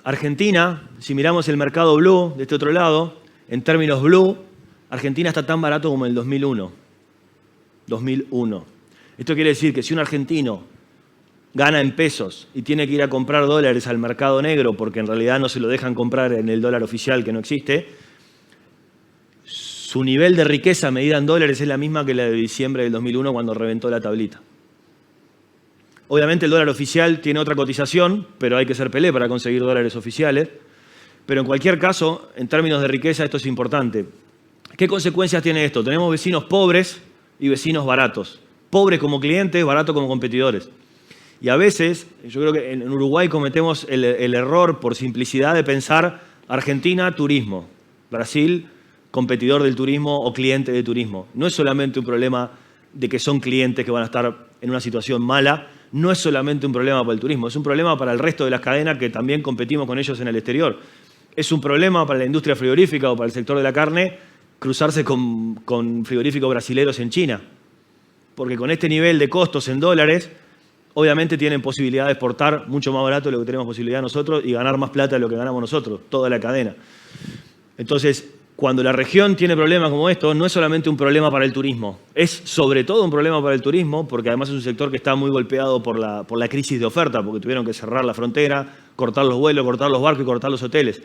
Argentina, si miramos el mercado blue de este otro lado, en términos blue, Argentina está tan barato como en el 2001. 2001. Esto quiere decir que si un argentino gana en pesos y tiene que ir a comprar dólares al mercado negro porque en realidad no se lo dejan comprar en el dólar oficial que no existe, su nivel de riqueza medida en dólares es la misma que la de diciembre del 2001 cuando reventó la tablita. Obviamente el dólar oficial tiene otra cotización, pero hay que ser Pelé para conseguir dólares oficiales. Pero en cualquier caso, en términos de riqueza, esto es importante. ¿Qué consecuencias tiene esto? Tenemos vecinos pobres y vecinos baratos. Pobres como clientes, baratos como competidores. Y a veces, yo creo que en Uruguay cometemos el error por simplicidad de pensar Argentina, turismo. Brasil, competidor del turismo o cliente de turismo. No es solamente un problema de que son clientes que van a estar en una situación mala, no es solamente un problema para el turismo, es un problema para el resto de las cadenas que también competimos con ellos en el exterior. Es un problema para la industria frigorífica o para el sector de la carne cruzarse con frigoríficos brasileros en China. Porque con este nivel de costos en dólares, obviamente tienen posibilidad de exportar mucho más barato de lo que tenemos posibilidad nosotros y ganar más plata de lo que ganamos nosotros, toda la cadena. Entonces, cuando la región tiene problemas como esto, no es solamente un problema para el turismo, es sobre todo un problema para el turismo, porque además es un sector que está muy golpeado por la crisis de oferta, porque tuvieron que cerrar la frontera, cortar los vuelos, cortar los barcos y cortar los hoteles.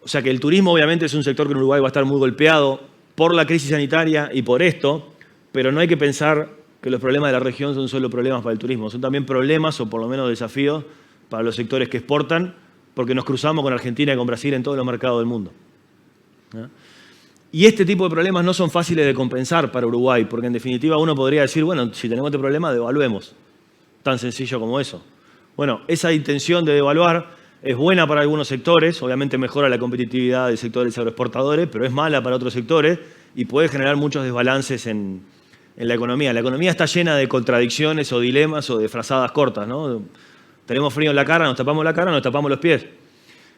O sea que el turismo obviamente es un sector que en Uruguay va a estar muy golpeado por la crisis sanitaria y por esto, pero no hay que pensar que los problemas de la región son solo problemas para el turismo, son también problemas o por lo menos desafíos para los sectores que exportan, porque nos cruzamos con Argentina y con Brasil en todos los mercados del mundo. Y este tipo de problemas no son fáciles de compensar para Uruguay, porque en definitiva uno podría decir, bueno, si tenemos este problema, devaluemos. Tan sencillo como eso. Bueno, esa intención de devaluar es buena para algunos sectores, obviamente mejora la competitividad de sectores agroexportadores, pero es mala para otros sectores y puede generar muchos desbalances en la economía. La economía está llena de contradicciones o dilemas o de frazadas cortas, ¿no? Tenemos frío en la cara, nos tapamos la cara, nos tapamos los pies.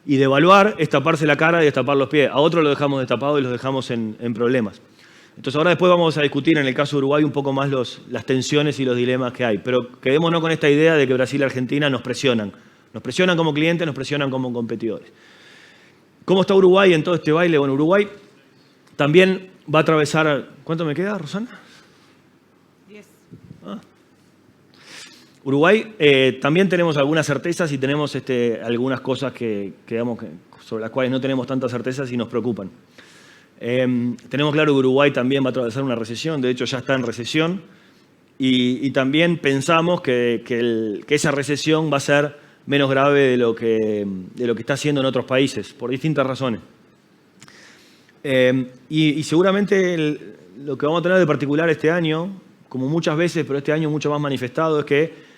Y devaluar es taparse la cara y destapar los pies. A otros lo dejamos destapado y los dejamos en problemas. Entonces ahora después vamos a discutir en el caso de Uruguay un poco más las tensiones y los dilemas que hay. Pero quedémonos con esta idea de que Brasil y Argentina nos presionan. Nos presionan como clientes, nos presionan como competidores. ¿Cómo está Uruguay en todo este baile? Bueno, Uruguay también va a atravesar... ¿Cuánto me queda, Rosana? 10. Uruguay también tenemos algunas certezas y tenemos algunas cosas sobre las cuales no tenemos tantas certezas y nos preocupan. Tenemos claro que Uruguay también va a atravesar una recesión, de hecho ya está en recesión, y también pensamos que esa recesión va a ser menos grave de lo que está haciendo en otros países, por distintas razones. Y seguramente lo que vamos a tener de particular este año, como muchas veces, pero este año mucho más manifestado, es que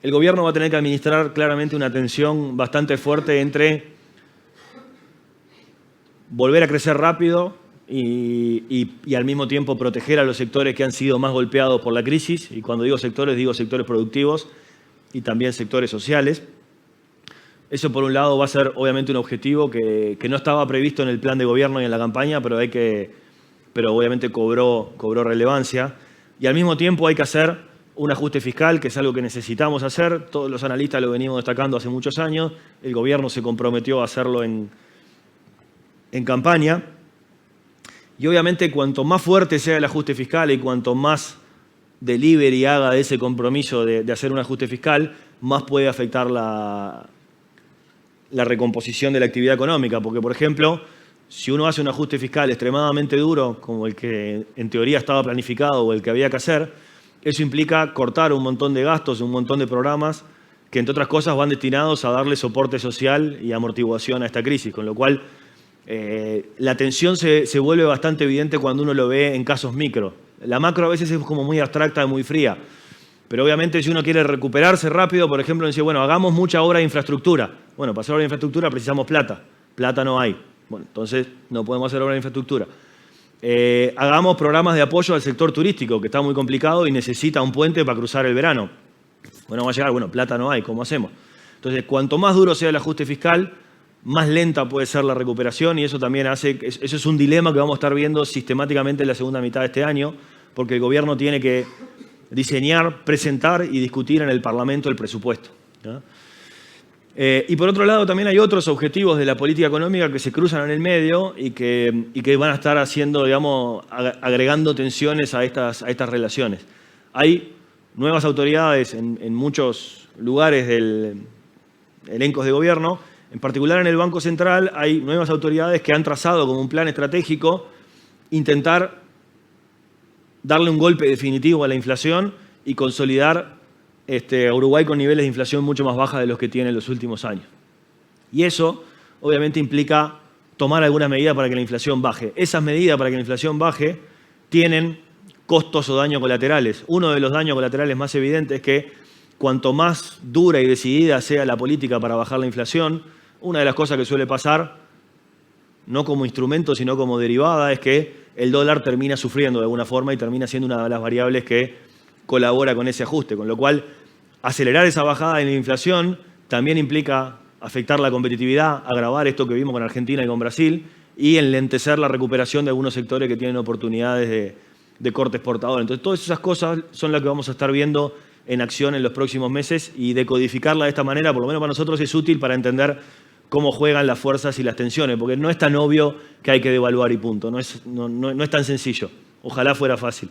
el gobierno va a tener que administrar claramente una tensión bastante fuerte entre volver a crecer rápido y al mismo tiempo proteger a los sectores que han sido más golpeados por la crisis. Y cuando digo sectores productivos y también sectores sociales. Eso por un lado va a ser obviamente un objetivo que no estaba previsto en el plan de gobierno y en la campaña, pero obviamente cobró relevancia. Y al mismo tiempo hay que hacer un ajuste fiscal, que es algo que necesitamos hacer. Todos los analistas lo venimos destacando hace muchos años. El gobierno se comprometió a hacerlo en campaña. Y obviamente cuanto más fuerte sea el ajuste fiscal y cuanto más delivery haga de ese compromiso de hacer un ajuste fiscal, más puede afectar la recomposición de la actividad económica. Porque, por ejemplo, si uno hace un ajuste fiscal extremadamente duro, como el que en teoría estaba planificado o el que había que hacer, eso implica cortar un montón de gastos, un montón de programas que, entre otras cosas, van destinados a darle soporte social y amortiguación a esta crisis. Con lo cual, la tensión se vuelve bastante evidente cuando uno lo ve en casos micro. La macro a veces es como muy abstracta y muy fría. Pero obviamente si uno quiere recuperarse rápido, por ejemplo, dice, bueno, hagamos mucha obra de infraestructura. Bueno, para hacer obra de infraestructura precisamos plata. Plata no hay. Bueno, entonces no podemos hacer obra de infraestructura. Hagamos programas de apoyo al sector turístico, que está muy complicado y necesita un puente para cruzar el verano. Bueno, va a llegar, bueno, plata no hay, ¿cómo hacemos? Entonces, cuanto más duro sea el ajuste fiscal, más lenta puede ser la recuperación y eso también hace, eso es un dilema que vamos a estar viendo sistemáticamente en la segunda mitad de este año, porque el gobierno tiene que diseñar, presentar y discutir en el Parlamento el presupuesto, ¿no? Y por otro lado, también hay otros objetivos de la política económica que se cruzan en el medio y que van a estar haciendo, digamos, agregando tensiones a estas relaciones. Hay nuevas autoridades en muchos lugares del elencos de gobierno. En particular en el Banco Central hay nuevas autoridades que han trazado como un plan estratégico intentar darle un golpe definitivo a la inflación y consolidar a Uruguay con niveles de inflación mucho más bajos de los que tiene en los últimos años. Y eso obviamente implica tomar alguna medida para que la inflación baje. Esas medidas para que la inflación baje tienen costos o daños colaterales. Uno de los daños colaterales más evidentes es que cuanto más dura y decidida sea la política para bajar la inflación, una de las cosas que suele pasar, no como instrumento sino como derivada, es que el dólar termina sufriendo de alguna forma y termina siendo una de las variables que colabora con ese ajuste, con lo cual acelerar esa bajada en la inflación también implica afectar la competitividad, agravar esto que vimos con Argentina y con Brasil y enlentecer la recuperación de algunos sectores que tienen oportunidades de corte exportador. Entonces, todas esas cosas son las que vamos a estar viendo en acción en los próximos meses y decodificarla de esta manera, por lo menos para nosotros es útil para entender cómo juegan las fuerzas y las tensiones, porque no es tan obvio que hay que devaluar y punto, no es tan sencillo. Ojalá fuera fácil.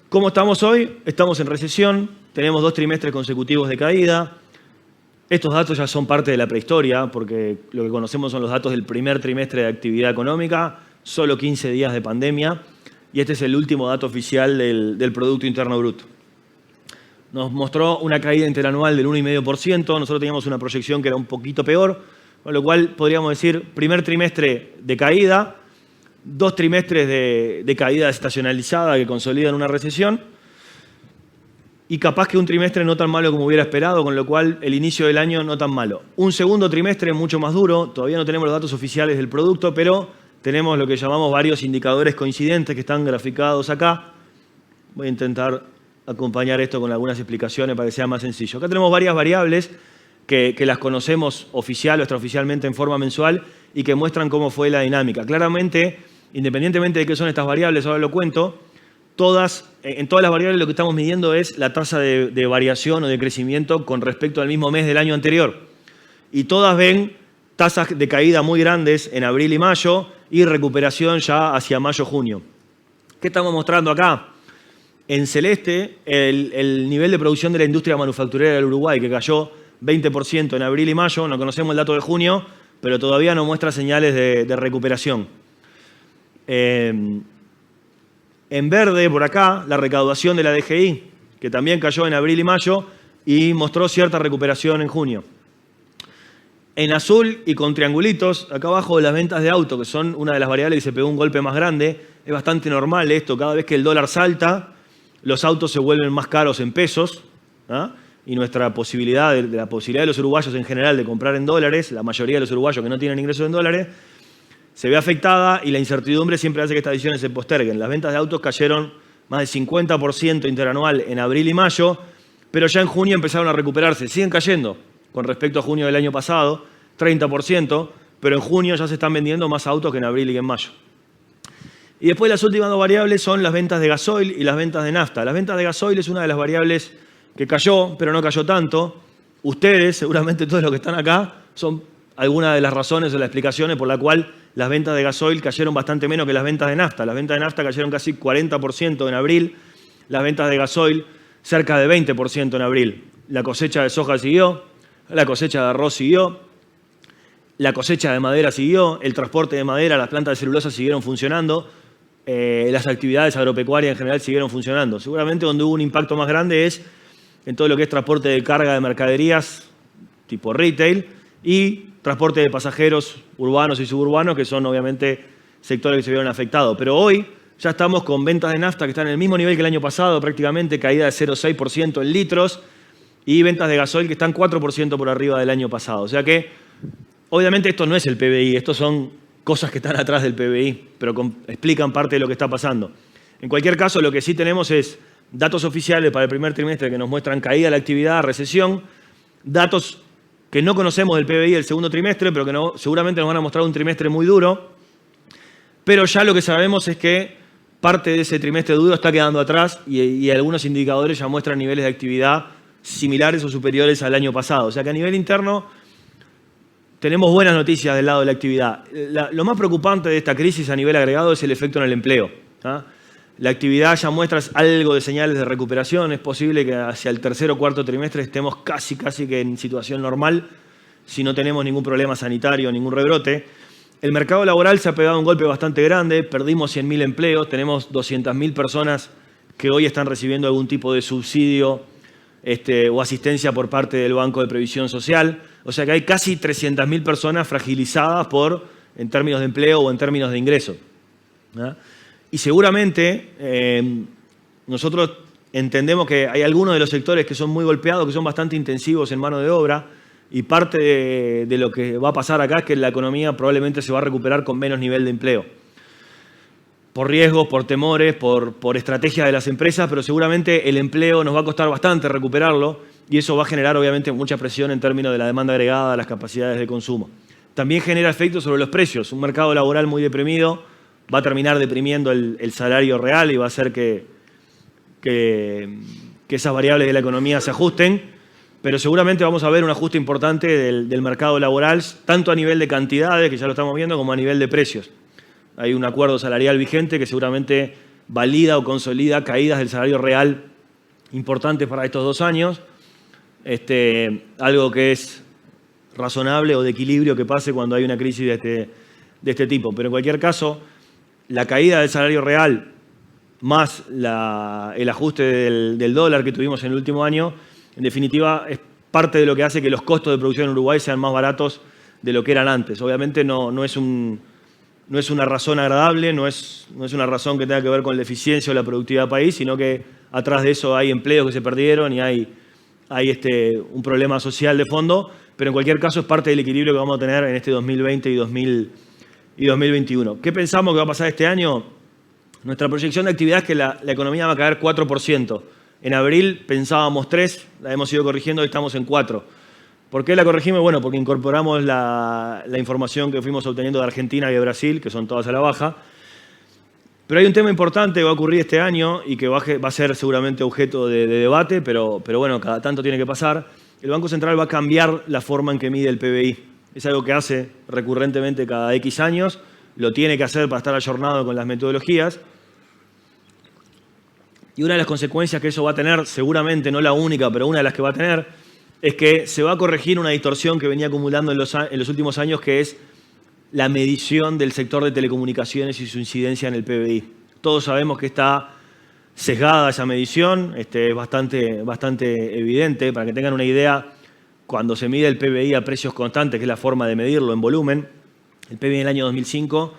¿Cómo estamos hoy? Estamos en recesión, tenemos 2 trimestres consecutivos de caída. Estos datos ya son parte de la prehistoria, porque lo que conocemos son los datos del primer trimestre de actividad económica, solo 15 días de pandemia, y este es el último dato oficial del Producto Interno Bruto. Nos mostró una caída interanual del 1,5%, nosotros teníamos una proyección que era un poquito peor, con lo cual podríamos decir primer trimestre de caída, 2 trimestres de caída estacionalizada que consolidan una recesión y capaz que un trimestre no tan malo como hubiera esperado, con lo cual el inicio del año no tan malo. Un segundo trimestre mucho más duro, todavía no tenemos los datos oficiales del producto, pero tenemos lo que llamamos varios indicadores coincidentes que están graficados acá. Voy a intentar acompañar esto con algunas explicaciones para que sea más sencillo. Acá tenemos varias variables que las conocemos oficial o extraoficialmente en forma mensual y que muestran cómo fue la dinámica. Claramente, independientemente de qué son estas variables, ahora lo cuento, en todas las variables lo que estamos midiendo es la tasa de variación o de crecimiento con respecto al mismo mes del año anterior. Y todas ven tasas de caída muy grandes en abril y mayo y recuperación ya hacia mayo-junio. ¿Qué estamos mostrando acá? En celeste, el nivel de producción de la industria manufacturera del Uruguay, que cayó 20% en abril y mayo, no conocemos el dato de junio, pero todavía no muestra señales de recuperación. En verde, por acá, la recaudación de la DGI, que también cayó en abril y mayo y mostró cierta recuperación en junio. En azul y con triangulitos, acá abajo las ventas de auto, que son una de las variables que se pegó un golpe más grande. Es bastante normal esto, cada vez que el dólar salta, los autos se vuelven más caros en pesos, ¿ah? Y nuestra posibilidad, la posibilidad de los uruguayos en general de comprar en dólares, la mayoría de los uruguayos que no tienen ingresos en dólares, se ve afectada y la incertidumbre siempre hace que estas decisiones se posterguen. Las ventas de autos cayeron más del 50% interanual en abril y mayo, pero ya en junio empezaron a recuperarse. Siguen cayendo con respecto a junio del año pasado, 30%, pero en junio ya se están vendiendo más autos que en abril y en mayo. Y después las últimas 2 variables son las ventas de gasoil y las ventas de nafta. Las ventas de gasoil es una de las variables que cayó, pero no cayó tanto. Ustedes, seguramente todos los que están acá, son algunas de las razones o las explicaciones por la cual las ventas de gasoil cayeron bastante menos que las ventas de nafta. Las ventas de nafta cayeron casi 40% en abril, las ventas de gasoil cerca de 20% en abril. La cosecha de soja siguió, la cosecha de arroz siguió, la cosecha de madera siguió, el transporte de madera, las plantas de celulosa siguieron funcionando, las actividades agropecuarias en general siguieron funcionando. Seguramente donde hubo un impacto más grande es en todo lo que es transporte de carga de mercaderías tipo retail y transporte de pasajeros urbanos y suburbanos, que son obviamente sectores que se vieron afectados. Pero hoy ya estamos con ventas de nafta que están en el mismo nivel que el año pasado, prácticamente caída de 0,6% en litros, y ventas de gasoil que están 4% por arriba del año pasado. O sea que Obviamente esto no es el PBI, estos son cosas que están atrás del PBI, pero explican parte de lo que está pasando. En cualquier caso, lo que sí tenemos es datos oficiales para el primer trimestre que nos muestran caída de la actividad, recesión, datos que no conocemos del PBI del segundo trimestre, pero que seguramente nos van a mostrar un trimestre muy duro, pero ya lo que sabemos es que parte de ese trimestre duro está quedando atrás y algunos indicadores ya muestran niveles de actividad similares o superiores al año pasado. O sea que a nivel interno tenemos buenas noticias del lado de la actividad. Lo más preocupante de esta crisis a nivel agregado es el efecto en el empleo. La actividad ya muestra algo de señales de recuperación. Es posible que hacia el tercer o cuarto trimestre estemos casi que en situación normal si no tenemos ningún problema sanitario, ningún rebrote. El mercado laboral se ha pegado un golpe bastante grande. Perdimos 100.000 empleos. Tenemos 200.000 personas que hoy están recibiendo algún tipo de subsidio o asistencia por parte del Banco de Previsión Social. O sea que hay casi 300.000 personas fragilizadas en términos de empleo o en términos de ingreso. Y seguramente nosotros entendemos que hay algunos de los sectores que son muy golpeados, que son bastante intensivos en mano de obra, y parte de lo que va a pasar acá es que la economía probablemente se va a recuperar con menos nivel de empleo. Por riesgos, por temores, por estrategias de las empresas, pero seguramente el empleo nos va a costar bastante recuperarlo y eso va a generar obviamente mucha presión en términos de la demanda agregada, las capacidades de consumo. También genera efectos sobre los precios. Un mercado laboral muy deprimido va a terminar deprimiendo el salario real y va a hacer que esas variables de la economía se ajusten, pero seguramente vamos a ver un ajuste importante del mercado laboral, tanto a nivel de cantidades, que ya lo estamos viendo, como a nivel de precios. Hay un acuerdo salarial vigente que seguramente valida o consolida caídas del salario real importantes para estos 2 años, algo que es razonable o de equilibrio que pase cuando hay una crisis de este tipo. Pero en cualquier caso, la caída del salario real más el ajuste del dólar que tuvimos en el último año, en definitiva, es parte de lo que hace que los costos de producción en Uruguay sean más baratos de lo que eran antes. Obviamente no es una razón agradable, no es una razón que tenga que ver con la eficiencia o la productividad del país, sino que atrás de eso hay empleos que se perdieron y hay un problema social de fondo, pero en cualquier caso es parte del equilibrio que vamos a tener en este 2020 y 2021. ¿Qué pensamos que va a pasar este año? Nuestra proyección de actividad es que la economía va a caer 4%. En abril pensábamos 3%, la hemos ido corrigiendo y estamos en 4%. ¿Por qué la corregimos? Bueno, porque incorporamos la información que fuimos obteniendo de Argentina y de Brasil, que son todas a la baja. Pero hay un tema importante que va a ocurrir este año y que va a ser seguramente objeto de debate, pero bueno, cada tanto tiene que pasar. El Banco Central va a cambiar la forma en que mide el PBI. Es algo que hace recurrentemente cada X años, lo tiene que hacer para estar ayornado con las metodologías. Y una de las consecuencias que eso va a tener, seguramente no la única, pero una de las que va a tener, es que se va a corregir una distorsión que venía acumulando en los últimos años, que es la medición del sector de telecomunicaciones y su incidencia en el PBI. Todos sabemos que está sesgada esa medición, es bastante evidente. Para que tengan una idea, cuando se mide el PBI a precios constantes, que es la forma de medirlo en volumen, el PBI en el año 2005,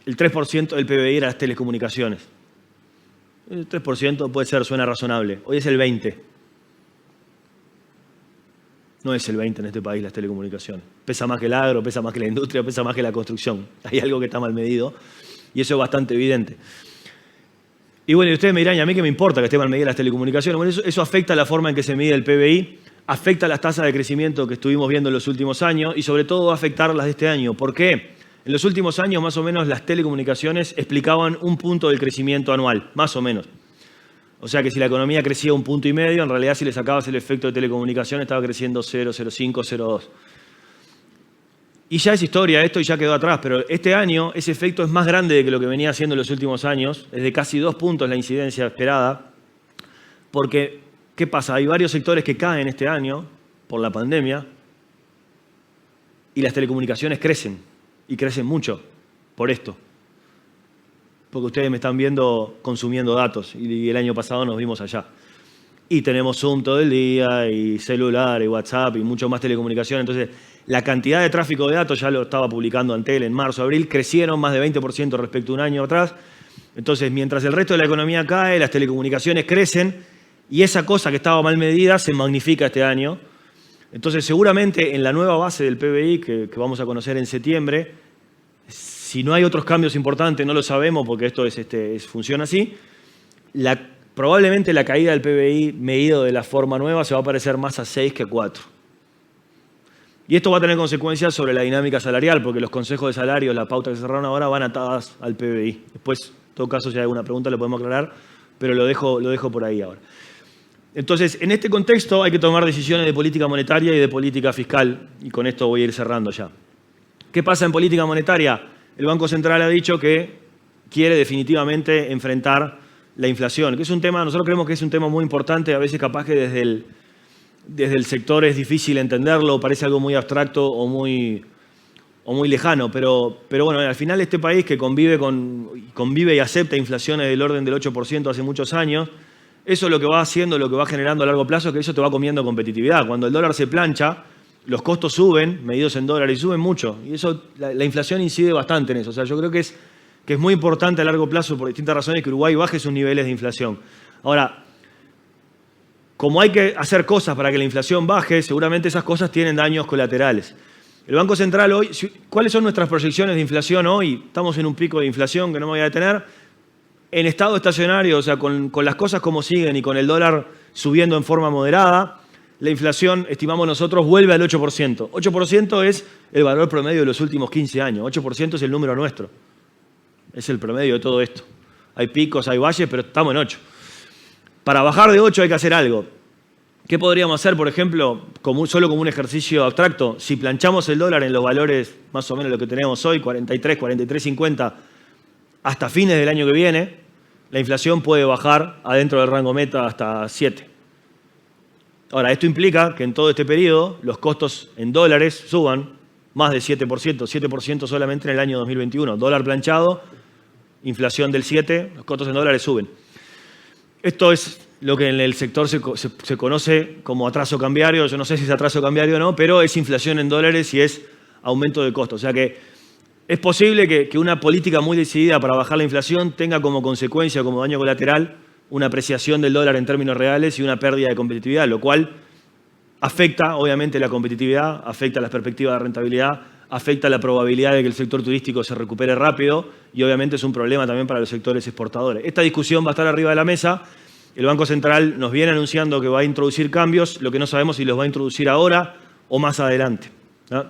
el 3% del PBI era las telecomunicaciones. El 3% suena razonable. Hoy es el 20%. No es el 20% en este país las telecomunicaciones. Pesa más que el agro, pesa más que la industria, pesa más que la construcción. Hay algo que está mal medido y eso es bastante evidente. Y bueno, y ustedes me dirán, ¿y a mí qué me importa que esté mal medidas las telecomunicaciones? Bueno, eso afecta la forma en que se mide el PBI, afecta las tasas de crecimiento que estuvimos viendo en los últimos años y sobre todo va a afectar las de este año. ¿Por qué? En los últimos años, más o menos, las telecomunicaciones explicaban 1 punto del crecimiento anual, más o menos. O sea que si la economía crecía 1,5 puntos, en realidad si le sacabas el efecto de telecomunicaciones estaba creciendo 0, 0,5, 0,2. Y ya es historia esto y ya quedó atrás, pero este año ese efecto es más grande de que lo que venía haciendo en los últimos años, es de casi 2 puntos la incidencia esperada, porque, ¿qué pasa? Hay varios sectores que caen este año por la pandemia y las telecomunicaciones crecen, y crecen mucho por esto. Porque ustedes me están viendo consumiendo datos y el año pasado nos vimos allá. Y tenemos Zoom todo el día, y celular, y WhatsApp, y mucho más telecomunicación. Entonces, la cantidad de tráfico de datos, ya lo estaba publicando Antel en marzo, abril, crecieron más de 20% respecto a un año atrás. Entonces, mientras el resto de la economía cae, las telecomunicaciones crecen, y esa cosa que estaba mal medida se magnifica este año. Entonces, seguramente en la nueva base del PBI que vamos a conocer en septiembre, si no hay otros cambios importantes, no lo sabemos porque esto funciona así, probablemente la caída del PBI medido de la forma nueva se va a parecer más a 6 que a 4. Y esto va a tener consecuencias sobre la dinámica salarial, porque los consejos de salario, la pauta que cerraron ahora, van atadas al PBI. Después, en todo caso, si hay alguna pregunta, lo podemos aclarar, pero lo dejo por ahí ahora. Entonces, en este contexto hay que tomar decisiones de política monetaria y de política fiscal, y con esto voy a ir cerrando ya. ¿Qué pasa en política monetaria? El Banco Central ha dicho que quiere definitivamente enfrentar la inflación, que es un tema, nosotros creemos que es un tema muy importante, a veces capaz que desde el sector es difícil entenderlo, parece algo muy abstracto o muy lejano, pero bueno, al final este país que convive y acepta inflaciones del orden del 8% hace muchos años, eso lo que va haciendo, lo que va generando a largo plazo es que eso te va comiendo competitividad. Cuando el dólar se plancha, los costos suben, medidos en dólares, y suben mucho. Y eso, la inflación incide bastante en eso. O sea, yo creo que es muy importante a largo plazo, por distintas razones, que Uruguay baje sus niveles de inflación. Ahora, como hay que hacer cosas para que la inflación baje, seguramente esas cosas tienen daños colaterales. El Banco Central hoy, ¿cuáles son nuestras proyecciones de inflación hoy? Estamos en un pico de inflación que no me voy a detener. En estado estacionario, o sea, con las cosas como siguen y con el dólar subiendo en forma moderada, la inflación, estimamos nosotros, vuelve al 8%. 8% es el valor promedio de los últimos 15 años. 8% es el número nuestro. Es el promedio de todo esto. Hay picos, hay valles, pero estamos en 8. Para bajar de 8 hay que hacer algo. ¿Qué podríamos hacer, por ejemplo, solo como un ejercicio abstracto? Si planchamos el dólar en los valores más o menos lo que tenemos hoy, 43, 43.50, hasta fines del año que viene, la inflación puede bajar adentro del rango meta hasta 7. Ahora, esto implica que en todo este periodo los costos en dólares suban más de 7%, 7% solamente en el año 2021. Dólar planchado, inflación del 7, los costos en dólares suben. Esto es lo que en el sector se conoce como atraso cambiario. Yo no sé si es atraso cambiario o no, pero es inflación en dólares y es aumento de costos. O sea que es posible que una política muy decidida para bajar la inflación tenga como consecuencia, como daño colateral, una apreciación del dólar en términos reales y una pérdida de competitividad, lo cual afecta, obviamente, la competitividad, afecta las perspectivas de rentabilidad, afecta la probabilidad de que el sector turístico se recupere rápido y, obviamente, es un problema también para los sectores exportadores. Esta discusión va a estar arriba de la mesa. El Banco Central nos viene anunciando que va a introducir cambios, lo que no sabemos si los va a introducir ahora o más adelante, ¿no?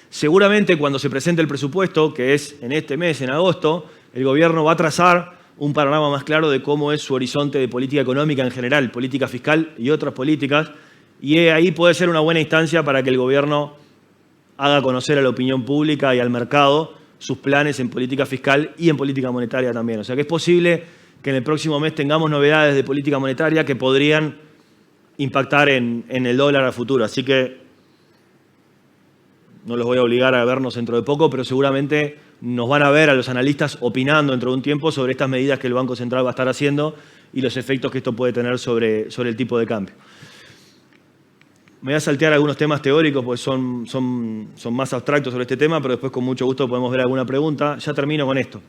Seguramente cuando se presente el presupuesto, que es en este mes, en agosto, el gobierno va a trazar un panorama más claro de cómo es su horizonte de política económica en general, política fiscal y otras políticas, y ahí puede ser una buena instancia para que el gobierno haga conocer a la opinión pública y al mercado sus planes en política fiscal y en política monetaria también. O sea que es posible que en el próximo mes tengamos novedades de política monetaria que podrían impactar en el dólar a futuro. Así que no los voy a obligar a vernos dentro de poco, pero seguramente nos van a ver a los analistas opinando dentro de un tiempo sobre estas medidas que el Banco Central va a estar haciendo y los efectos que esto puede tener sobre el tipo de cambio. Me voy a saltear algunos temas teóricos porque son más abstractos sobre este tema, pero después con mucho gusto podemos ver alguna pregunta. Ya termino con esto.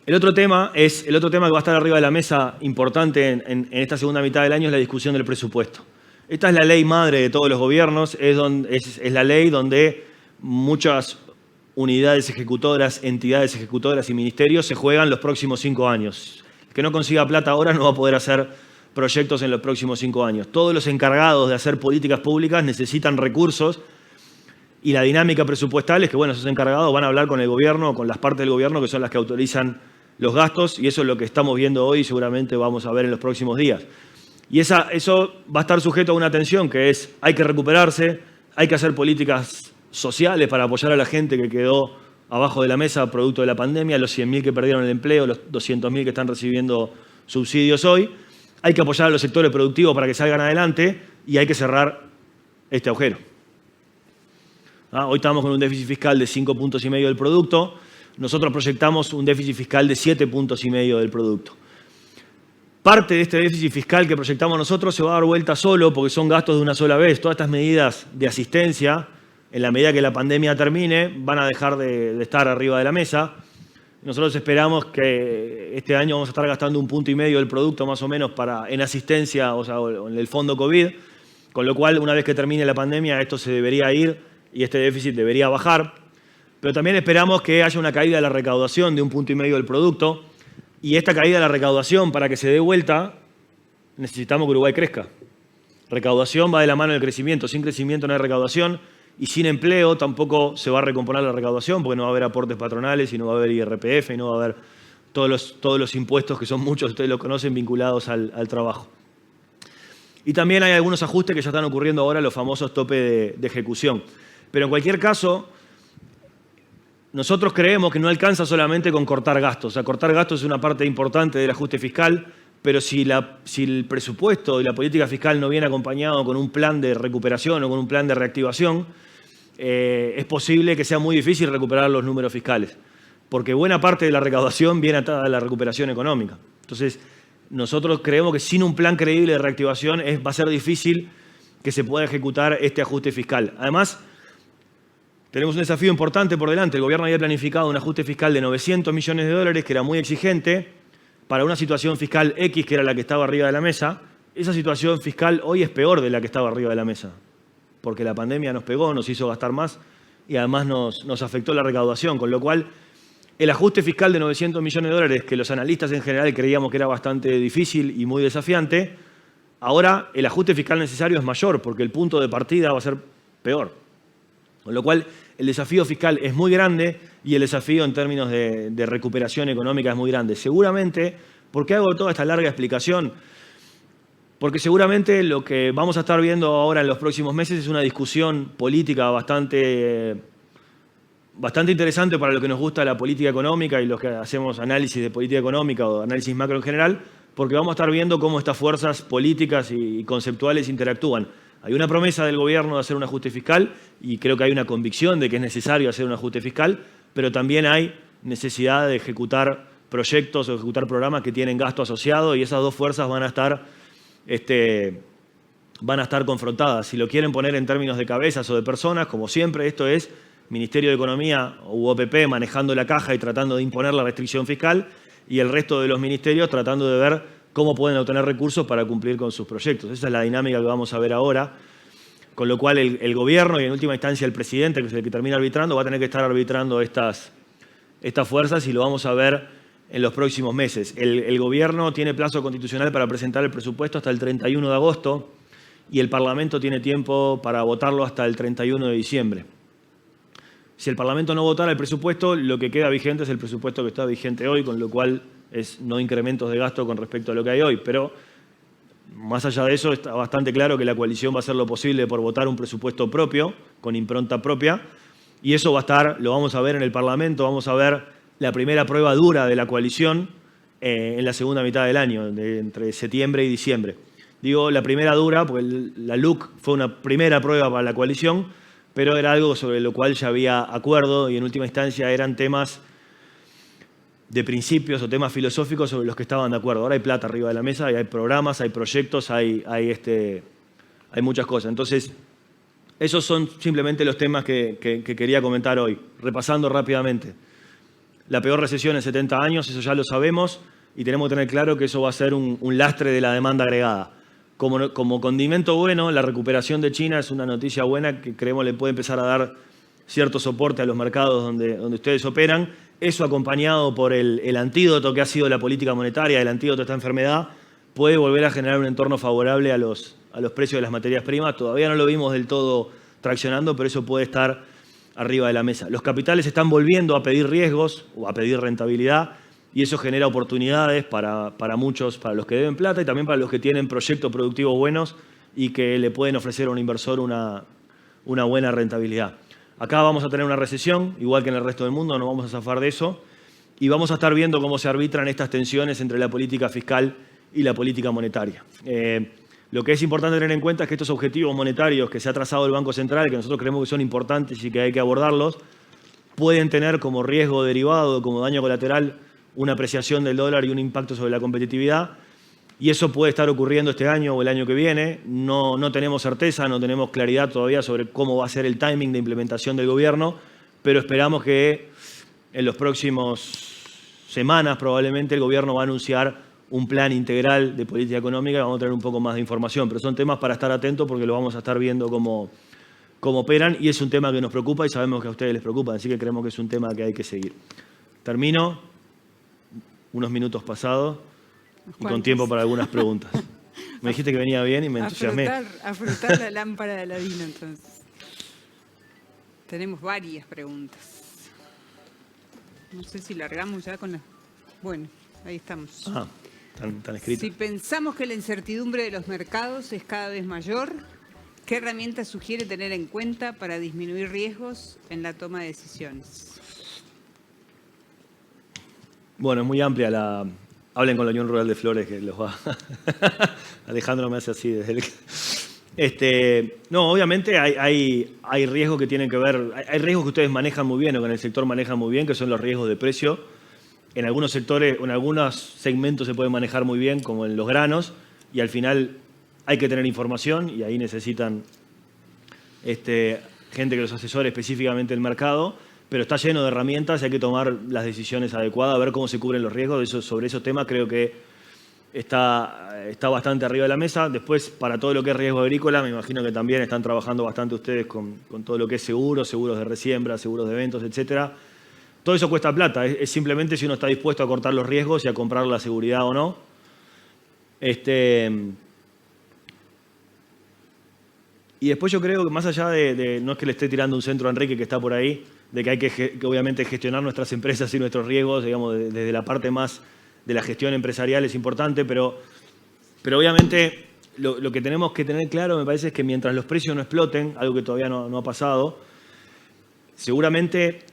El otro tema que va a estar arriba de la mesa importante en esta segunda mitad del año es la discusión del presupuesto. Esta es la ley madre de todos los gobiernos, es la ley donde muchas unidades ejecutoras, entidades ejecutoras y ministerios se juegan los próximos 5 años. El que no consiga plata ahora no va a poder hacer proyectos en los próximos 5 años. Todos los encargados de hacer políticas públicas necesitan recursos y la dinámica presupuestal es que, bueno, esos encargados van a hablar con el gobierno, con las partes del gobierno que son las que autorizan los gastos y eso es lo que estamos viendo hoy y seguramente vamos a ver en los próximos días. Y eso va a estar sujeto a una tensión que es, hay que recuperarse, hay que hacer políticas sociales para apoyar a la gente que quedó abajo de la mesa producto de la pandemia, los 100.000 que perdieron el empleo, los 200.000 que están recibiendo subsidios hoy. Hay que apoyar a los sectores productivos para que salgan adelante y hay que cerrar este agujero. Hoy estamos con un déficit fiscal de 5,5 puntos del producto. Nosotros proyectamos un déficit fiscal de 7,5 puntos del producto. Parte de este déficit fiscal que proyectamos nosotros se va a dar vuelta solo porque son gastos de una sola vez. Todas estas medidas de asistencia, en la medida que la pandemia termine, van a dejar de estar arriba de la mesa. Nosotros esperamos que este año vamos a estar gastando 1,5 puntos del producto más o menos en asistencia, o sea, en el fondo COVID, con lo cual, una vez que termine la pandemia, esto se debería ir y este déficit debería bajar. Pero también esperamos que haya una caída de la recaudación de 1,5 puntos del producto, y esta caída de la recaudación, para que se dé vuelta, necesitamos que Uruguay crezca. Recaudación va de la mano del crecimiento. Sin crecimiento no hay recaudación, y sin empleo tampoco se va a recomponer la recaudación, porque no va a haber aportes patronales, y no va a haber IRPF, y no va a haber todos los impuestos, que son muchos, ustedes lo conocen, vinculados al trabajo. Y también hay algunos ajustes que ya están ocurriendo ahora, los famosos topes de ejecución. Pero en cualquier caso, nosotros creemos que no alcanza solamente con cortar gastos. O sea, cortar gastos es una parte importante del ajuste fiscal, pero si el presupuesto y la política fiscal no viene acompañado con un plan de recuperación o con un plan de reactivación, es posible que sea muy difícil recuperar los números fiscales, porque buena parte de la recaudación viene atada a la recuperación económica. Entonces, nosotros creemos que sin un plan creíble de reactivación va a ser difícil que se pueda ejecutar este ajuste fiscal. Además, tenemos un desafío importante por delante. El gobierno había planificado un ajuste fiscal de 900 millones de dólares, que era muy exigente, para una situación fiscal X, que era la que estaba arriba de la mesa. Esa situación fiscal hoy es peor de la que estaba arriba de la mesa, porque la pandemia nos pegó, nos hizo gastar más y además nos afectó la recaudación, con lo cual el ajuste fiscal de 900 millones de dólares, que los analistas en general creíamos que era bastante difícil y muy desafiante, ahora el ajuste fiscal necesario es mayor, porque el punto de partida va a ser peor. Con lo cual, el desafío fiscal es muy grande y el desafío en términos de recuperación económica es muy grande. Seguramente, ¿por qué hago toda esta larga explicación? Porque seguramente lo que vamos a estar viendo ahora en los próximos meses es una discusión política bastante interesante para los que nos gusta la política económica y los que hacemos análisis de política económica o análisis macro en general, porque vamos a estar viendo cómo estas fuerzas políticas y conceptuales interactúan. Hay una promesa del gobierno de hacer un ajuste fiscal y creo que hay una convicción de que es necesario hacer un ajuste fiscal, pero también hay necesidad de ejecutar proyectos o ejecutar programas que tienen gasto asociado, y esas dos fuerzas van a estar confrontadas. Si lo quieren poner en términos de cabezas o de personas, como siempre, esto es Ministerio de Economía u OPP manejando la caja y tratando de imponer la restricción fiscal, y el resto de los ministerios tratando de ver cómo pueden obtener recursos para cumplir con sus proyectos. Esa es la dinámica que vamos a ver ahora, con lo cual el gobierno y en última instancia el presidente, que es el que termina arbitrando, va a tener que estar arbitrando estas fuerzas, y lo vamos a ver en los próximos meses. El gobierno tiene plazo constitucional para presentar el presupuesto hasta el 31 de agosto y el Parlamento tiene tiempo para votarlo hasta el 31 de diciembre. Si el Parlamento no votara el presupuesto, lo que queda vigente es el presupuesto que está vigente hoy, con lo cual es no incrementos de gasto con respecto a lo que hay hoy. Pero más allá de eso, está bastante claro que la coalición va a hacer lo posible por votar un presupuesto propio, con impronta propia, y eso lo vamos a ver en el Parlamento, vamos a ver la primera prueba dura de la coalición en la segunda mitad del año, entre septiembre y diciembre. Digo la primera dura porque la LUC fue una primera prueba para la coalición, pero era algo sobre lo cual ya había acuerdo y en última instancia eran temas de principios o temas filosóficos sobre los que estaban de acuerdo. Ahora hay plata arriba de la mesa y hay programas, hay proyectos, hay muchas cosas. Entonces, esos son simplemente los temas que quería comentar hoy. Repasando rápidamente. La peor recesión en 70 años, eso ya lo sabemos, y tenemos que tener claro que eso va a ser un lastre de la demanda agregada. Como condimento bueno, la recuperación de China es una noticia buena que creemos le puede empezar a dar cierto soporte a los mercados donde ustedes operan. Eso, acompañado por el antídoto que ha sido la política monetaria, el antídoto a esta enfermedad, puede volver a generar un entorno favorable a los precios de las materias primas. Todavía no lo vimos del todo traccionando, pero eso puede estar arriba de la mesa. Los capitales están volviendo a pedir riesgos o a pedir rentabilidad, y eso genera oportunidades para muchos, para los que deben plata y también para los que tienen proyectos productivos buenos y que le pueden ofrecer a un inversor una buena rentabilidad. Acá vamos a tener una recesión, igual que en el resto del mundo, no vamos a zafar de eso, y vamos a estar viendo cómo se arbitran estas tensiones entre la política fiscal y la política monetaria. Lo que es importante tener en cuenta es que estos objetivos monetarios que se ha trazado el Banco Central, que nosotros creemos que son importantes y que hay que abordarlos, pueden tener como riesgo derivado, como daño colateral, una apreciación del dólar y un impacto sobre la competitividad, y eso puede estar ocurriendo este año o el año que viene. No tenemos certeza, no tenemos claridad todavía sobre cómo va a ser el timing de implementación del gobierno, pero esperamos que en los próximos semanas probablemente el gobierno va a anunciar un plan integral de política económica, vamos a tener un poco más de información, pero son temas para estar atentos porque lo vamos a estar viendo cómo operan y es un tema que nos preocupa y sabemos que a ustedes les preocupa, así que creemos que es un tema que hay que seguir. Termino, unos minutos pasados y con tiempo para algunas preguntas. Me dijiste que venía bien y me entusiasmé. A frotar la lámpara de Aladino, entonces. Tenemos varias preguntas. No sé si largamos ya con las... Bueno, ahí estamos. Ah, están escritas. Si pensamos que la incertidumbre de los mercados es cada vez mayor, ¿qué herramientas sugiere tener en cuenta para disminuir riesgos en la toma de decisiones? Bueno, es muy amplia la... Hablen con la Unión Rural de Flores que los va... Alejandro me hace así desde el... No, obviamente hay riesgos que tienen que ver... Hay riesgos que ustedes manejan muy bien o que en el sector manejan muy bien, que son los riesgos de precio. En algunos sectores, en algunos segmentos se puede manejar muy bien, como en los granos, y al final hay que tener información y ahí necesitan gente que los asesore específicamente el mercado, pero está lleno de herramientas y hay que tomar las decisiones adecuadas, a ver cómo se cubren los riesgos. Sobre esos temas creo que está bastante arriba de la mesa. Después, para todo lo que es riesgo agrícola, me imagino que también están trabajando bastante ustedes con todo lo que es seguros de resiembra, seguros de eventos, etcétera. Todo eso cuesta plata, es simplemente si uno está dispuesto a cortar los riesgos y a comprar la seguridad o no. Y después yo creo que más allá no es que le esté tirando un centro a Enrique que está por ahí, de que hay que obviamente gestionar nuestras empresas y nuestros riesgos, digamos, desde la parte más de la gestión empresarial es importante, pero obviamente lo que tenemos que tener claro, me parece, es que mientras los precios no exploten, algo que todavía no ha pasado, seguramente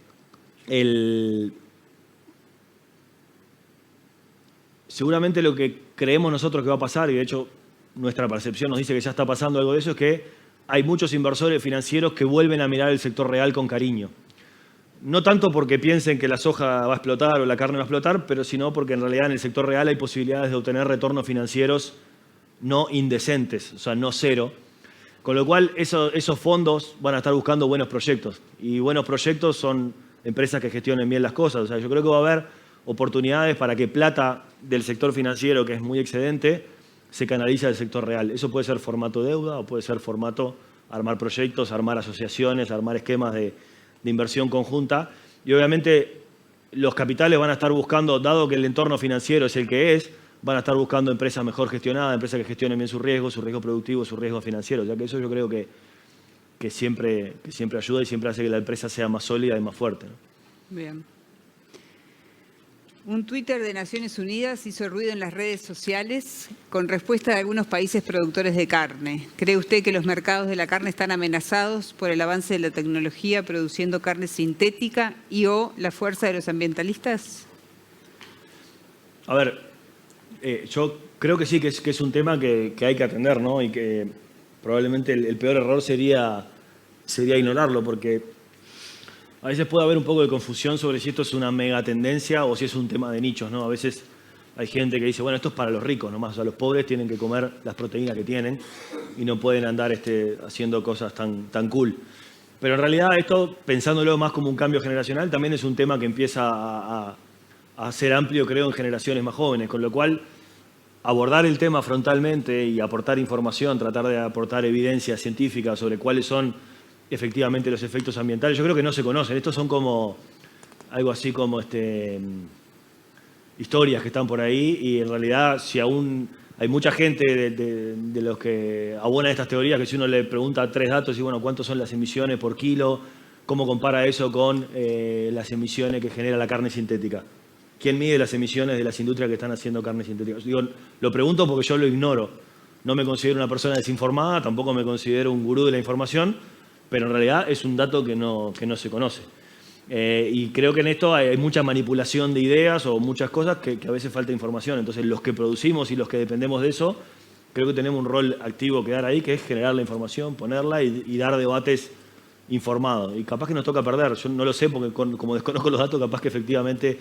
lo que creemos nosotros que va a pasar, y de hecho nuestra percepción nos dice que ya está pasando algo de eso, es que hay muchos inversores financieros que vuelven a mirar el sector real con cariño. No tanto porque piensen que la soja va a explotar o la carne va a explotar, pero sino porque en realidad en el sector real hay posibilidades de obtener retornos financieros no indecentes, o sea, no cero. Con lo cual esos fondos van a estar buscando buenos proyectos. Y buenos proyectos son empresas que gestionen bien las cosas. O sea, yo creo que va a haber oportunidades para que plata del sector financiero, que es muy excedente, se canaliza al sector real. Eso puede ser formato deuda o puede ser formato armar proyectos, armar asociaciones, armar esquemas de inversión conjunta. Y obviamente los capitales van a estar buscando, dado que el entorno financiero es el que es, van a estar buscando empresas mejor gestionadas, empresas que gestionen bien su riesgo productivo, su riesgo financiero. Ya que eso yo creo que siempre ayuda y siempre hace que la empresa sea más sólida y más fuerte, ¿no? Bien. Un Twitter de Naciones Unidas hizo ruido en las redes sociales con respuesta de algunos países productores de carne. ¿Cree usted que los mercados de la carne están amenazados por el avance de la tecnología produciendo carne sintética y o la fuerza de los ambientalistas? A ver, yo creo que sí, que es un tema que hay que atender, ¿no? Y que probablemente el peor error sería ignorarlo, porque a veces puede haber un poco de confusión sobre si esto es una mega tendencia o si es un tema de nichos, ¿no? A veces hay gente que dice, bueno, esto es para los ricos nomás, o sea, los pobres tienen que comer las proteínas que tienen y no pueden andar haciendo cosas tan cool. Pero en realidad esto, pensándolo más como un cambio generacional, también es un tema que empieza a ser amplio, creo, en generaciones más jóvenes, con lo cual abordar el tema frontalmente y aportar información, tratar de aportar evidencia científica sobre cuáles son efectivamente los efectos ambientales, yo creo que no se conocen. Estos son como algo así como historias que están por ahí y en realidad si aún hay mucha gente de los que abonan estas teorías que si uno le pregunta 3 datos y bueno, ¿cuántos son las emisiones por kilo? ¿Cómo compara eso con las emisiones que genera la carne sintética? ¿Quién mide las emisiones de las industrias que están haciendo carne sintética? Digo, lo pregunto porque yo lo ignoro. No me considero una persona desinformada, tampoco me considero un gurú de la información, pero en realidad es un dato que no se conoce. Y creo que en esto hay mucha manipulación de ideas o muchas cosas que a veces falta información. Entonces, los que producimos y los que dependemos de eso, creo que tenemos un rol activo que dar ahí, que es generar la información, ponerla y dar debates informados. Y capaz que nos toca perder. Yo no lo sé porque como desconozco los datos, capaz que efectivamente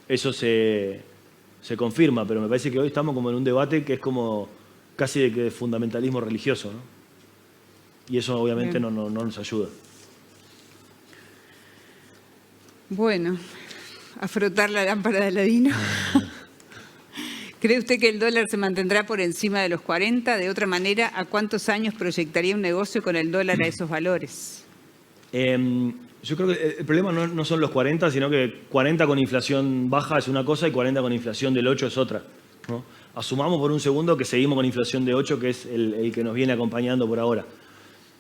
eso se confirma. Pero me parece que hoy estamos como en un debate que es como casi de fundamentalismo religioso, ¿no? Y eso obviamente no nos ayuda. Bueno, a frotar la lámpara de Aladino. ¿Cree usted que el dólar se mantendrá por encima de los 40? De otra manera, ¿a cuántos años proyectaría un negocio con el dólar a esos valores? Yo creo que el problema no son los 40, sino que 40 con inflación baja es una cosa y 40 con inflación del 8 es otra, ¿no? Asumamos por un segundo que seguimos con inflación de 8, que es el que nos viene acompañando por ahora.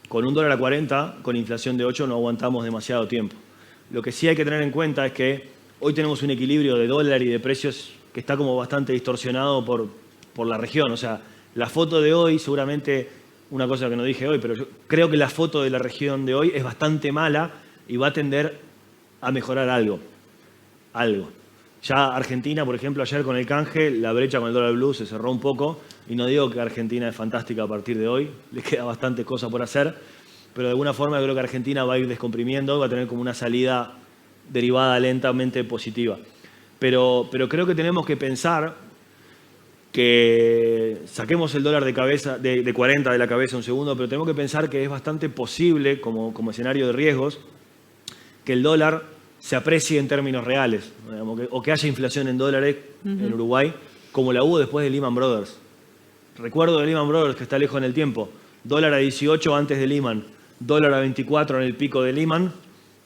Con un dólar a 40, con inflación de 8, no aguantamos demasiado tiempo. Lo que sí hay que tener en cuenta es que hoy tenemos un equilibrio de dólar y de precios que está como bastante distorsionado por la región. O sea, la foto de hoy, seguramente, una cosa que no dije hoy, pero yo creo que la foto de la región de hoy es bastante mala y va a tender a mejorar algo. Ya Argentina, por ejemplo, ayer con el canje, la brecha con el dólar blue se cerró un poco, y no digo que Argentina es fantástica a partir de hoy, le queda bastante cosas por hacer, pero de alguna forma yo creo que Argentina va a ir descomprimiendo, va a tener como una salida derivada lentamente positiva. Pero creo que tenemos que pensar que saquemos el dólar de cabeza, de 40 de la cabeza un segundo, pero tenemos que pensar que es bastante posible, como escenario de riesgos, que el dólar se aprecie en términos reales, o que haya inflación en dólares en Uruguay, como la hubo después de Lehman Brothers. Recuerdo de Lehman Brothers, que está lejos en el tiempo, dólar a 18 antes de Lehman, dólar a 24 en el pico de Lehman.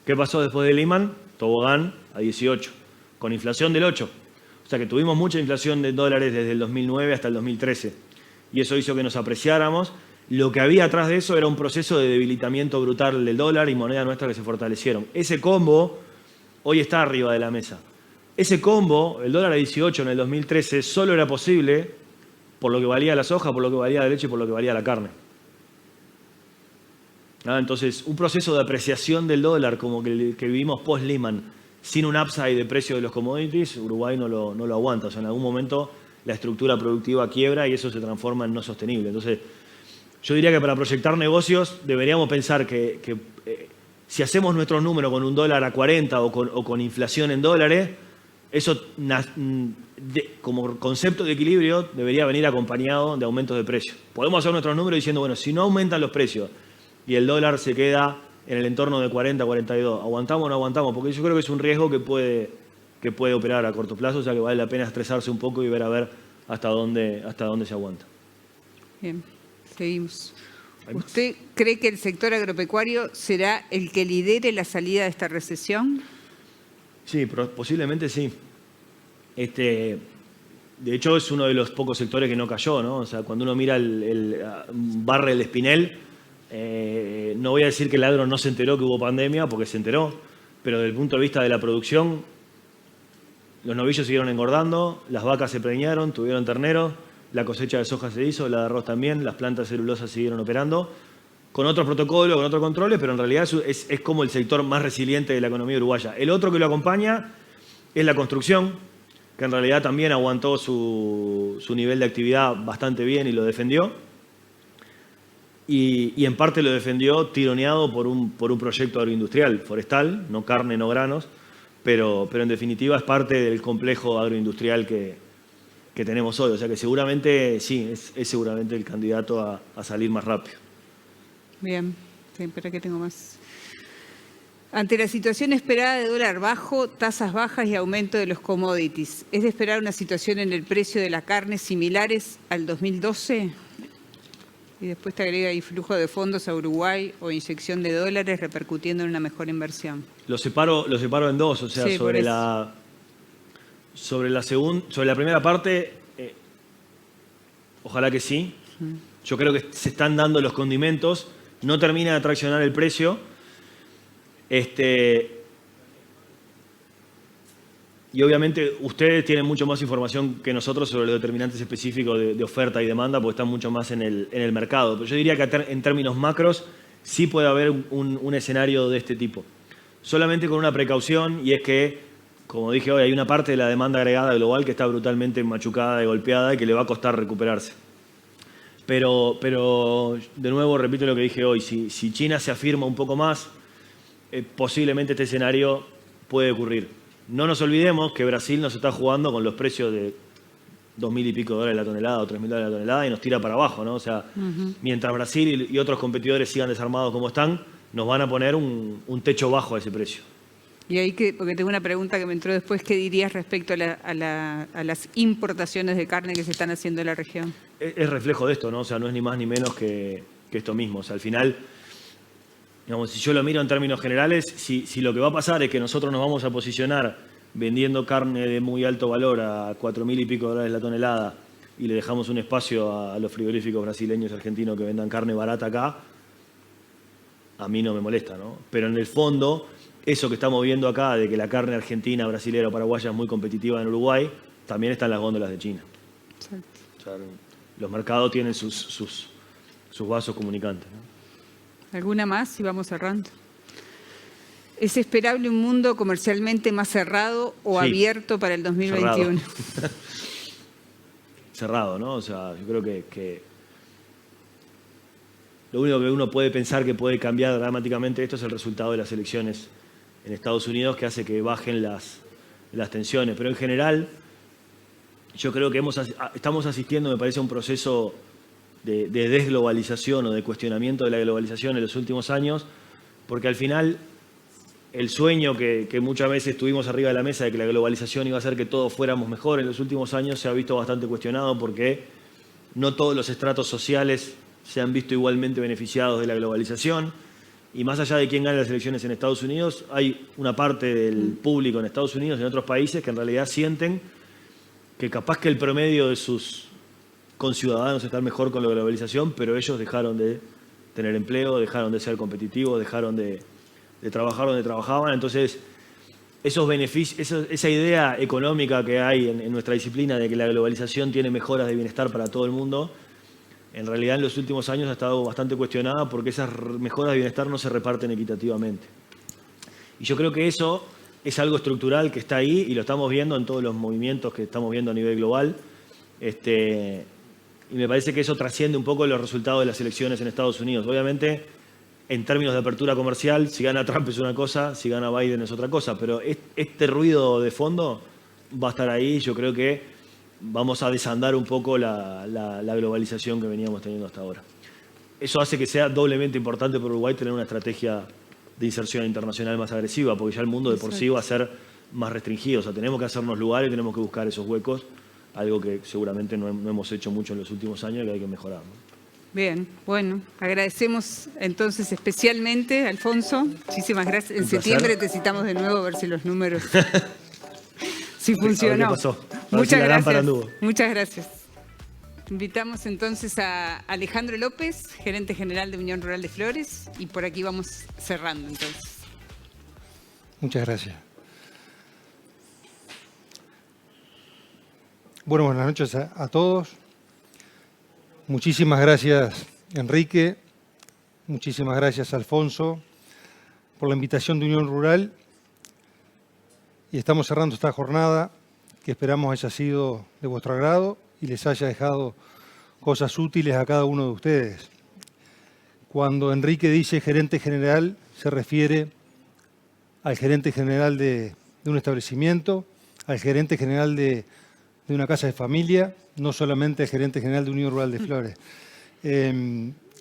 ¿Qué pasó después de Lehman? Tobogán a 18, con inflación del 8. O sea que tuvimos mucha inflación de dólares desde el 2009 hasta el 2013. Y eso hizo que nos apreciáramos. Lo que había atrás de eso era un proceso de debilitamiento brutal del dólar y moneda nuestra que se fortalecieron. Ese combo hoy está arriba de la mesa. Ese combo, el dólar a 18 en el 2013, solo era posible por lo que valía la soja, por lo que valía la leche y por lo que valía la carne. Entonces, un proceso de apreciación del dólar como que vivimos post-Lehman, sin un upside de precio de los commodities, Uruguay no lo aguanta. O sea, en algún momento la estructura productiva quiebra y eso se transforma en no sostenible. Entonces, yo diría que para proyectar negocios deberíamos pensar que si hacemos nuestros números con un dólar a 40 o con inflación en dólares, eso como concepto de equilibrio debería venir acompañado de aumentos de precios. Podemos hacer nuestros números diciendo, bueno, si no aumentan los precios y el dólar se queda en el entorno de 40, 42, ¿aguantamos o no aguantamos? Porque yo creo que es un riesgo que puede operar a corto plazo, o sea que vale la pena estresarse un poco y ver a ver hasta dónde se aguanta. Bien, seguimos. ¿Usted cree que el sector agropecuario será el que lidere la salida de esta recesión? Sí, posiblemente sí. De hecho, es uno de los pocos sectores que no cayó, ¿no? O sea, cuando uno mira el barre de Spinell, no voy a decir que el agro no se enteró que hubo pandemia, porque se enteró, pero desde el punto de vista de la producción, los novillos siguieron engordando, las vacas se preñaron, tuvieron terneros, la cosecha de soja se hizo, la de arroz también, las plantas celulosas siguieron operando, con otros protocolos, con otros controles, pero en realidad es como el sector más resiliente de la economía uruguaya. El otro que lo acompaña es la construcción, que en realidad también aguantó su nivel de actividad bastante bien y lo defendió. Y en parte lo defendió tironeado por un proyecto agroindustrial, forestal, no carne, no granos, pero en definitiva es parte del complejo agroindustrial que tenemos hoy. O sea que seguramente, sí, es seguramente el candidato a salir más rápido. Bien, sí, espera que tengo más. Ante la situación esperada de dólar bajo, tasas bajas y aumento de los commodities, ¿es de esperar una situación en el precio de la carne similares al 2012? Y después te agrega ahí flujo de fondos a Uruguay o inyección de dólares repercutiendo en una mejor inversión. Lo separo en dos, o sea, sí, sobre la primera parte, ojalá que sí. Yo creo que se están dando los condimentos, no termina de traccionar el precio. Y obviamente ustedes tienen mucho más información que nosotros sobre los determinantes específicos de oferta y demanda, porque están mucho más en el mercado. Pero yo diría que en términos macros sí puede haber un escenario de este tipo. Solamente con una precaución, y es que, como dije hoy, hay una parte de la demanda agregada global que está brutalmente machucada y golpeada y que le va a costar recuperarse. Pero de nuevo, repito lo que dije hoy, si China se afirma un poco más, posiblemente este escenario puede ocurrir. No nos olvidemos que Brasil nos está jugando con los precios de 2.000 y pico dólares la tonelada o 3.000 dólares la tonelada y nos tira para abajo, ¿no? O sea, mientras Brasil y otros competidores sigan desarmados como están, nos van a poner un techo bajo a ese precio. Y ahí, porque tengo una pregunta que me entró después, ¿qué dirías respecto a las importaciones de carne que se están haciendo en la región? Es reflejo de esto, ¿no? O sea, no es ni más ni menos que esto mismo. O sea, al final, digamos, si yo lo miro en términos generales, si lo que va a pasar es que nosotros nos vamos a posicionar vendiendo carne de muy alto valor a 4.000 y pico dólares la tonelada y le dejamos un espacio a los frigoríficos brasileños y argentinos que vendan carne barata acá, a mí no me molesta, ¿no? Pero en el fondo, eso que estamos viendo acá, de que la carne argentina, brasilera o paraguaya es muy competitiva en Uruguay, también está en las góndolas de China. Exacto. O sea, los mercados tienen sus vasos comunicantes, ¿no? ¿Alguna más? Y vamos cerrando. ¿Es esperable un mundo comercialmente más cerrado o Sí. abierto para el 2021? Cerrado, ¿no? O sea, yo creo que lo único que uno puede pensar que puede cambiar dramáticamente esto es el resultado de las elecciones en Estados Unidos, que hace que bajen las tensiones. Pero en general, yo creo que estamos asistiendo, me parece, a un proceso de desglobalización o de cuestionamiento de la globalización en los últimos años, porque al final el sueño que muchas veces tuvimos arriba de la mesa de que la globalización iba a hacer que todos fuéramos mejor, en los últimos años se ha visto bastante cuestionado porque no todos los estratos sociales se han visto igualmente beneficiados de la globalización. Y más allá de quién gane las elecciones en Estados Unidos, hay una parte del público en Estados Unidos y en otros países que en realidad sienten que capaz que el promedio de sus conciudadanos está mejor con la globalización, pero ellos dejaron de tener empleo, dejaron de ser competitivos, dejaron de trabajar donde trabajaban. Entonces, esos beneficios, esa idea económica que hay en nuestra disciplina de que la globalización tiene mejoras de bienestar para todo el mundo, en realidad en los últimos años ha estado bastante cuestionada porque esas mejoras de bienestar no se reparten equitativamente. Y yo creo que eso es algo estructural que está ahí y lo estamos viendo en todos los movimientos que estamos viendo a nivel global. Y me parece que eso trasciende un poco los resultados de las elecciones en Estados Unidos. Obviamente, en términos de apertura comercial, si gana Trump es una cosa, si gana Biden es otra cosa, pero este ruido de fondo va a estar ahí. Yo creo que vamos a desandar un poco la globalización que veníamos teniendo hasta ahora. Eso hace que sea doblemente importante para Uruguay tener una estrategia de inserción internacional más agresiva, porque ya el mundo de por sí va a ser más restringido. O sea, tenemos que hacernos lugares, tenemos que buscar esos huecos, algo que seguramente no hemos hecho mucho en los últimos años y que hay que mejorar, ¿no? Bien, bueno, agradecemos entonces especialmente, Alfonso. Muchísimas gracias. En septiembre te citamos de nuevo a ver si los números si funcionó. A ver qué pasó. Muchas gracias. Muchas gracias. Invitamos entonces a Alejandro López, gerente general de Unión Rural de Flores, y por aquí vamos cerrando entonces. Muchas gracias. Bueno, buenas noches a todos. Muchísimas gracias, Enrique. Muchísimas gracias, Alfonso, por la invitación de Unión Rural. Y estamos cerrando esta jornada que esperamos haya sido de vuestro agrado y les haya dejado cosas útiles a cada uno de ustedes. Cuando Enrique dice gerente general, se refiere al gerente general de un establecimiento, al gerente general de una casa de familia, no solamente al gerente general de Unión Rural de Flores.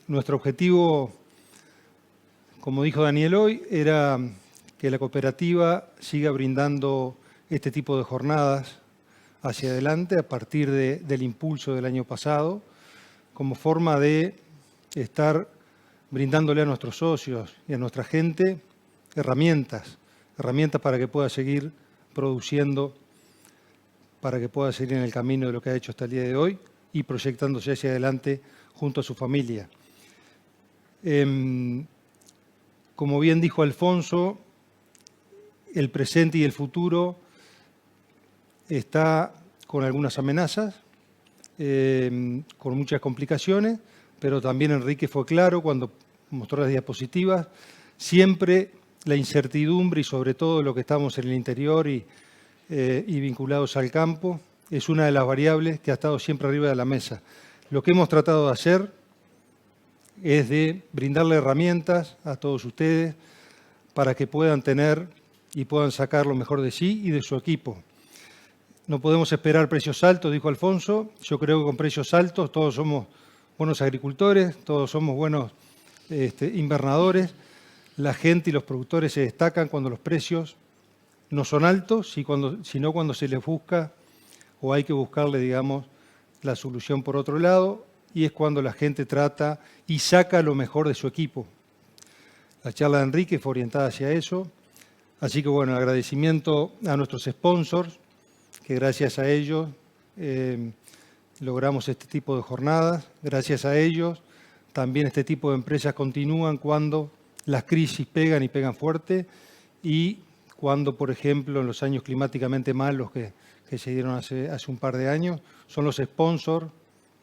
Nuestro objetivo, como dijo Daniel hoy, era que la cooperativa siga brindando este tipo de jornadas hacia adelante a partir del impulso del año pasado, como forma de estar brindándole a nuestros socios y a nuestra gente herramientas para que pueda seguir produciendo, para que pueda seguir en el camino de lo que ha hecho hasta el día de hoy y proyectándose hacia adelante junto a su familia. Como bien dijo Alfonso, el presente y el futuro está con algunas amenazas, con muchas complicaciones, pero también Enrique fue claro cuando mostró las diapositivas. Siempre la incertidumbre y sobre todo lo que estamos en el interior y vinculados al campo es una de las variables que ha estado siempre arriba de la mesa. Lo que hemos tratado de hacer es de brindarle herramientas a todos ustedes para que puedan tener y puedan sacar lo mejor de sí y de su equipo. No podemos esperar precios altos, dijo Alfonso. Yo creo que con precios altos todos somos buenos agricultores, todos somos buenos invernadores. La gente y los productores se destacan cuando los precios no son altos, sino cuando se les busca o hay que buscarle, digamos, la solución por otro lado, y es cuando la gente trata y saca lo mejor de su equipo. La charla de Enrique fue orientada hacia eso. Así que, bueno, agradecimiento a nuestros sponsors, que gracias a ellos logramos este tipo de jornadas. Gracias a ellos también este tipo de empresas continúan cuando las crisis pegan y pegan fuerte, y cuando, por ejemplo, en los años climáticamente malos que se dieron hace un par de años, son los sponsors,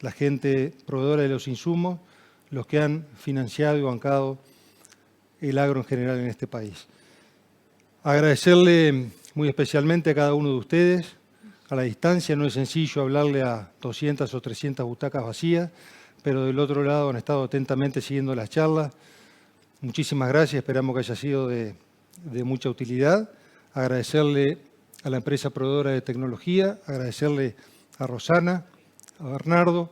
la gente proveedora de los insumos, los que han financiado y bancado el agro en general en este país. Agradecerle muy especialmente a cada uno de ustedes. A la distancia no es sencillo hablarle a 200 o 300 butacas vacías, pero del otro lado han estado atentamente siguiendo las charlas. Muchísimas gracias, esperamos que haya sido de mucha utilidad. Agradecerle a la empresa proveedora de tecnología, agradecerle a Rosana, a Bernardo,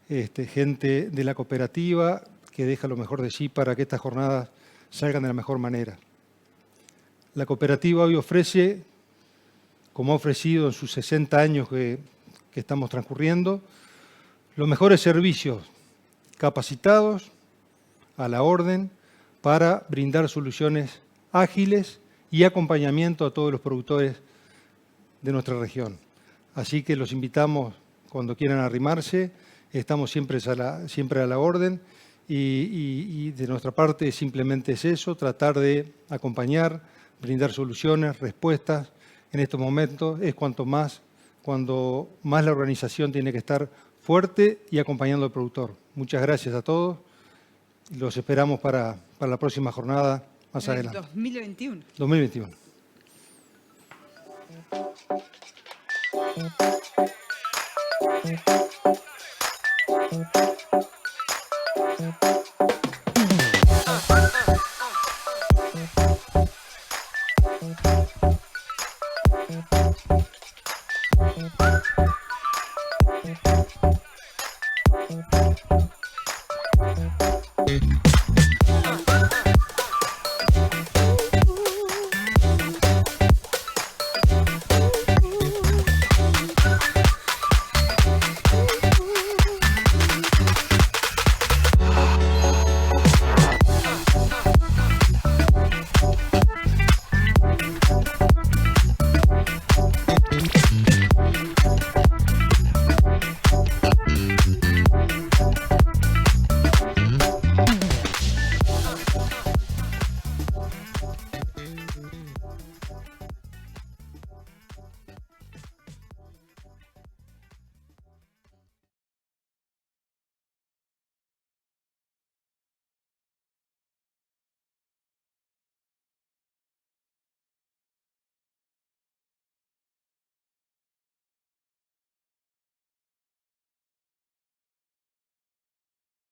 gente de la cooperativa que deja lo mejor de sí para que estas jornadas salgan de la mejor manera. La cooperativa hoy ofrece, como ha ofrecido en sus 60 años que estamos transcurriendo, los mejores servicios capacitados, a la orden, para brindar soluciones ágiles y acompañamiento a todos los productores de nuestra región. Así que los invitamos cuando quieran arrimarse, estamos siempre a la orden y de nuestra parte simplemente es eso, tratar de acompañar, brindar soluciones, respuestas. En estos momentos es cuando más la organización tiene que estar fuerte y acompañando al productor. Muchas gracias a todos. Los esperamos para la próxima jornada más adelante. 2021. 2021.